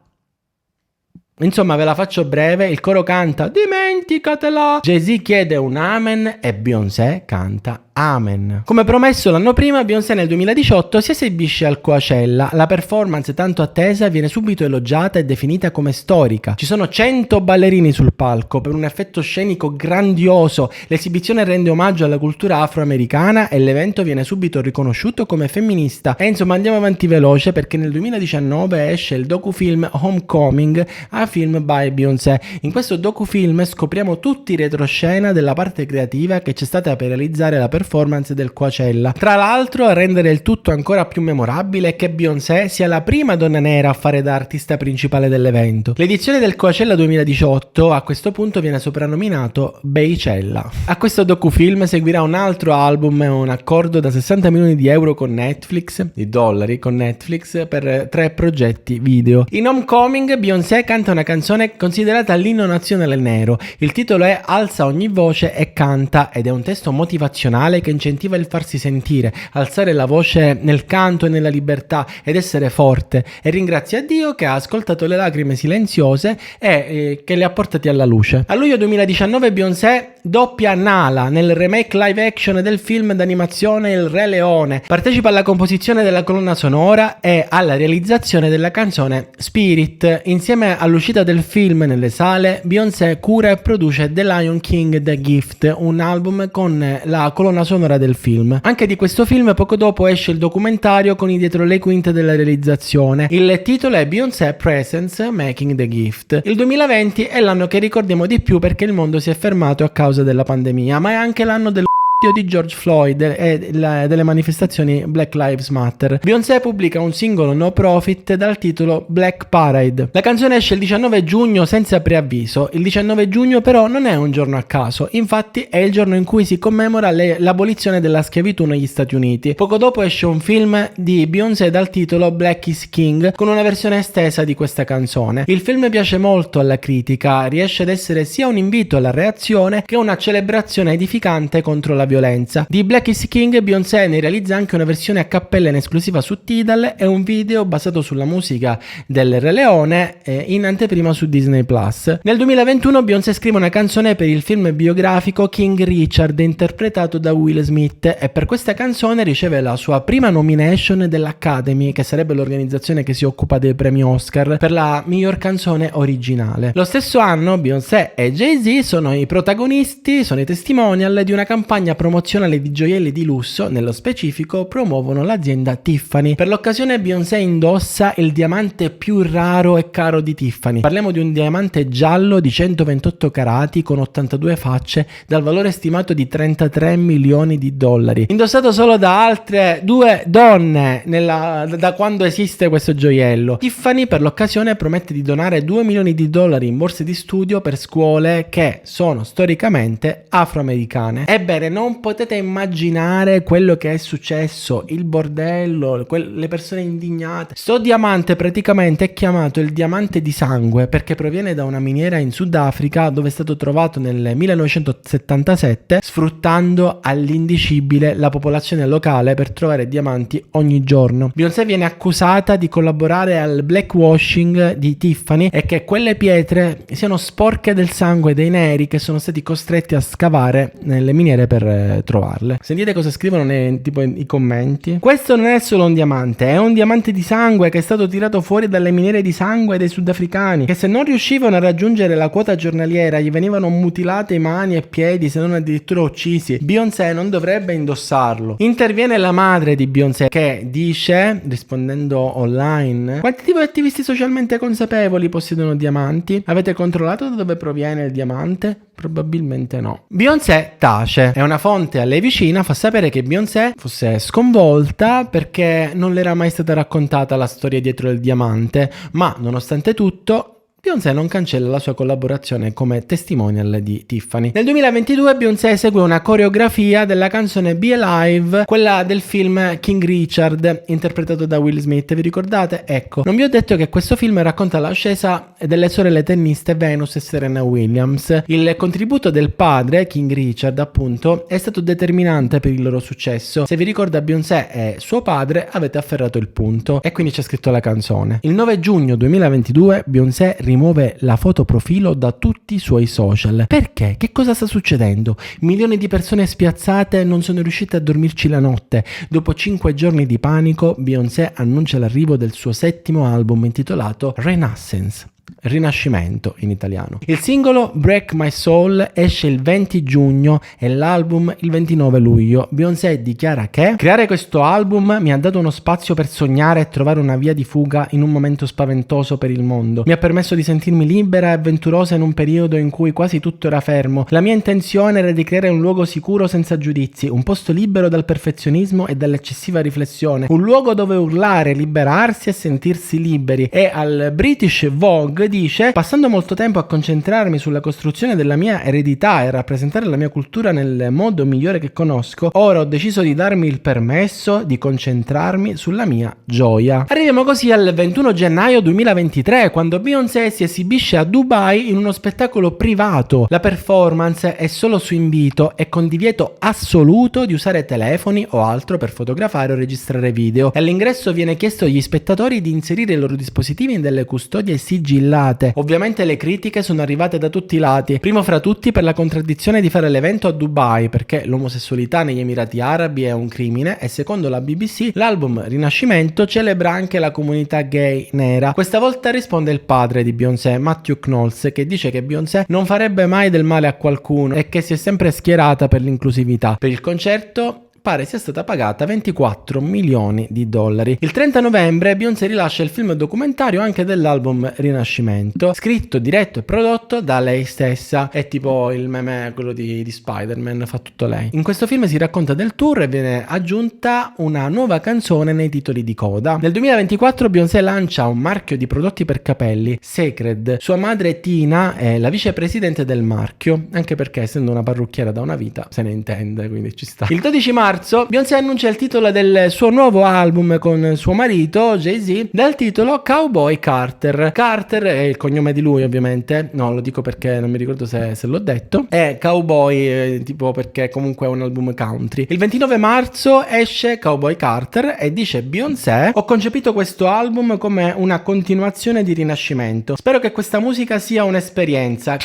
Insomma, ve la faccio breve, il coro canta dimenticatela, Jay-Z chiede un amen e Beyoncé canta amen. Come promesso l'anno prima, Beyoncé nel 2018 si esibisce al Coachella. La performance tanto attesa viene subito elogiata e definita come storica. Ci sono 100 ballerini sul palco per un effetto scenico grandioso. L'esibizione rende omaggio alla cultura afroamericana e l'evento viene subito riconosciuto come femminista. E insomma andiamo avanti veloce perché nel 2019 esce il docufilm Homecoming, a film by Beyoncé. In questo docufilm scopriamo tutti i retroscena della parte creativa che c'è stata per realizzare la performance del Coachella. Tra l'altro, a rendere il tutto ancora più memorabile è che Beyoncé sia la prima donna nera a fare da artista principale dell'evento. L'edizione del Coachella 2018 a questo punto viene soprannominato Beychella. A questo docufilm seguirà un altro album e un accordo da 60 milioni di euro con Netflix, di dollari con Netflix, per 3 progetti video. In Homecoming Beyoncé canta una canzone considerata l'inno nazionale nero. Il titolo è Alza ogni voce e canta, ed è un testo motivazionale che incentiva il farsi sentire, alzare la voce nel canto e nella libertà ed essere forte, e ringrazia Dio che ha ascoltato le lacrime silenziose e che le ha portati alla luce. A luglio 2019 Beyoncé doppia Nala nel remake live action del film d'animazione Il Re Leone, partecipa alla composizione della colonna sonora e alla realizzazione della canzone Spirit. Insieme all'uscita del film nelle sale, Beyoncé cura e produce The Lion King The Gift, un album con la colonna sonora del film. Anche di questo film poco dopo esce il documentario con i dietro le quinte della realizzazione. Il titolo è Beyoncé Presents Making the Gift. Il 2020 è l'anno che ricordiamo di più perché il mondo si è fermato a causa della pandemia, ma è anche l'anno del di George Floyd e delle manifestazioni Black Lives Matter. Beyoncé pubblica un singolo no profit dal titolo Black Parade. La canzone esce il 19 giugno senza preavviso. Il 19 giugno però non è un giorno a caso, infatti è il giorno in cui si commemora l'abolizione della schiavitù negli Stati Uniti. Poco dopo esce un film di Beyoncé dal titolo Black is King con una versione estesa di questa canzone. Il film piace molto alla critica, riesce ad essere sia un invito alla reazione che una celebrazione edificante contro la violenza. Di Black is King Beyoncé ne realizza anche una versione a cappella in esclusiva su Tidal e un video basato sulla musica del Re Leone in anteprima su Disney Plus. Nel 2021 Beyoncé scrive una canzone per il film biografico King Richard interpretato da Will Smith, e per questa canzone riceve la sua prima nomination dell'Academy, che sarebbe l'organizzazione che si occupa dei premi Oscar, per la miglior canzone originale. Lo stesso anno Beyoncé e Jay-Z sono i protagonisti, sono i testimonial di una campagna promozionale di gioielli di lusso, nello specifico promuovono l'azienda Tiffany. Per l'occasione Beyoncé indossa il diamante più raro e caro di Tiffany. Parliamo di un diamante giallo di 128 carati con 82 facce dal valore stimato di 33 milioni di dollari, indossato solo da altre 2 donne da quando esiste questo gioiello. Tiffany per l'occasione promette di donare 2 milioni di dollari in borse di studio per scuole che sono storicamente afroamericane. Ebbene, non potete immaginare quello che è successo, il bordello, le persone indignate. Sto diamante praticamente è chiamato il diamante di sangue perché proviene da una miniera in Sudafrica dove è stato trovato nel 1977, sfruttando all'indicibile la popolazione locale per trovare diamanti ogni giorno. Beyoncé viene accusata di collaborare al blackwashing di Tiffany e che quelle pietre siano sporche del sangue dei neri che sono stati costretti a scavare nelle miniere per trovarle. Sentite cosa scrivono i commenti. Questo non è solo un diamante, è un diamante di sangue che è stato tirato fuori dalle miniere di sangue dei sudafricani, che se non riuscivano a raggiungere la quota giornaliera gli venivano mutilate mani e piedi, se non addirittura uccisi. Beyoncé non dovrebbe indossarlo. Interviene la madre di Beyoncé che dice, rispondendo online: quanti tipi di attivisti socialmente consapevoli possiedono diamanti? Avete controllato da dove proviene il diamante? Probabilmente no. Beyoncé tace e una fonte a lei vicina fa sapere che Beyoncé fosse sconvolta perché non le era mai stata raccontata la storia dietro il diamante, ma nonostante tutto Beyoncé non cancella la sua collaborazione come testimonial di Tiffany. Nel 2022 Beyoncé esegue una coreografia della canzone Be Alive, quella del film King Richard, interpretato da Will Smith. Vi ricordate? Ecco, non vi ho detto che questo film racconta l'ascesa delle sorelle tenniste Venus e Serena Williams. Il contributo del padre, King Richard appunto, è stato determinante per il loro successo. Se vi ricorda Beyoncé e suo padre avete afferrato il punto, e quindi c'è scritto la canzone. Il 9 giugno 2022 Beyoncé rimuove la foto profilo da tutti i suoi social. Perché? Che cosa sta succedendo? Milioni di persone spiazzate non sono riuscite a dormirci la notte. Dopo 5 giorni di panico, Beyoncé annuncia l'arrivo del suo 7° album intitolato Renaissance. Rinascimento in italiano. Il singolo Break My Soul esce il 20 giugno e l'album il 29 luglio. Beyoncé dichiara che creare questo album mi ha dato uno spazio per sognare e trovare una via di fuga in un momento spaventoso per il mondo. Mi ha permesso di sentirmi libera e avventurosa in un periodo in cui quasi tutto era fermo. La mia intenzione era di creare un luogo sicuro senza giudizi, un posto libero dal perfezionismo e dall'eccessiva riflessione, un luogo dove urlare, liberarsi e sentirsi liberi. E al British Vogue dice: passando molto tempo a concentrarmi sulla costruzione della mia eredità e a rappresentare la mia cultura nel modo migliore che conosco, ora ho deciso di darmi il permesso di concentrarmi sulla mia gioia. Arriviamo così al 21 gennaio 2023, quando Beyoncé si esibisce a Dubai in uno spettacolo privato. La performance è solo su invito e con divieto assoluto di usare telefoni o altro per fotografare o registrare video. E all'ingresso viene chiesto agli spettatori di inserire i loro dispositivi in delle custodie sigillate. Ovviamente le critiche sono arrivate da tutti i lati, primo fra tutti per la contraddizione di fare l'evento a Dubai, perché l'omosessualità negli Emirati Arabi è un crimine, e secondo la BBC l'album Rinascimento celebra anche la comunità gay nera. Questa volta risponde il padre di Beyoncé, Matthew Knowles, che dice che Beyoncé non farebbe mai del male a qualcuno e che si è sempre schierata per l'inclusività. Per il concerto pare sia stata pagata 24 milioni di dollari. Il 30 novembre Beyoncé rilascia il film documentario anche dell'album Rinascimento, scritto, diretto e prodotto da lei stessa. È tipo il meme, quello di Spider-Man, fa tutto lei. In questo film si racconta del tour e viene aggiunta una nuova canzone nei titoli di coda. Nel 2024 Beyoncé lancia un marchio di prodotti per capelli, Sacred. Sua madre Tina è la vicepresidente del marchio, anche perché essendo una parrucchiera da una vita se ne intende, quindi ci sta. Il 12 marzo Beyoncé annuncia il titolo del suo nuovo album con suo marito Jay-Z dal titolo Cowboy Carter. Carter è il cognome di lui, ovviamente, no, lo dico perché non mi ricordo se l'ho detto. È Cowboy tipo perché comunque è un album country. Il 29 marzo esce Cowboy Carter e dice Beyoncé: ho concepito questo album come una continuazione di Rinascimento. Spero che questa musica sia un'esperienza,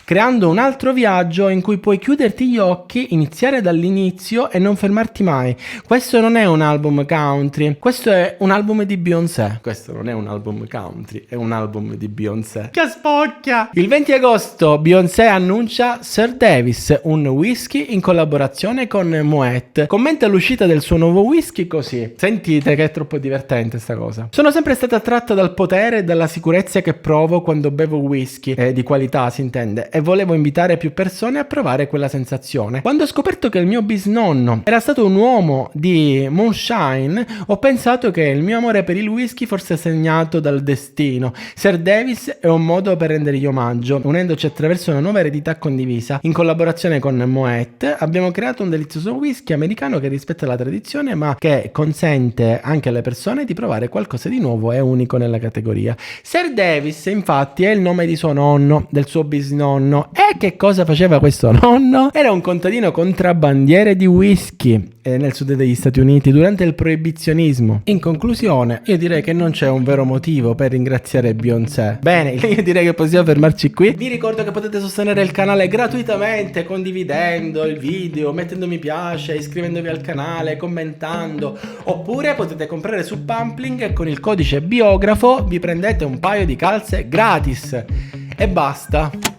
creando un altro viaggio in cui puoi chiuderti gli occhi, iniziare dall'inizio e non fermarti fermarti mai. Questo non è un album country, questo è un album di Beyoncé. Questo non è un album country, è un album di Beyoncé. Che spocchia! Il 20 agosto Beyoncé annuncia Sir Davis, un whisky in collaborazione con Moet. Commenta l'uscita del suo nuovo whisky così: sentite che è troppo divertente sta cosa. Sono sempre stata attratta dal potere e dalla sicurezza che provo quando bevo whisky, di qualità si intende, e volevo invitare più persone a provare quella sensazione. Quando ho scoperto che il mio bisnonno era stato un uomo di moonshine, ho pensato che il mio amore per il whisky fosse segnato dal destino. Sir Davis è un modo per rendergli omaggio, unendoci attraverso una nuova eredità condivisa. In collaborazione con Moet abbiamo creato un delizioso whisky americano che rispetta la tradizione ma che consente anche alle persone di provare qualcosa di nuovo e unico nella categoria. Sir Davis infatti è il nome di suo nonno, del suo bisnonno. E che cosa faceva questo nonno? Era un contadino contrabbandiere di whisky nel sud degli Stati Uniti durante il proibizionismo. In conclusione, io direi che non c'è un vero motivo per ringraziare Beyoncé. Bene, io direi che possiamo fermarci qui. Vi ricordo che potete sostenere il canale gratuitamente condividendo il video, mettendo mi piace, iscrivendovi al canale, commentando, oppure potete comprare su Pumpling e con il codice biografo vi prendete un paio di calze gratis. E basta.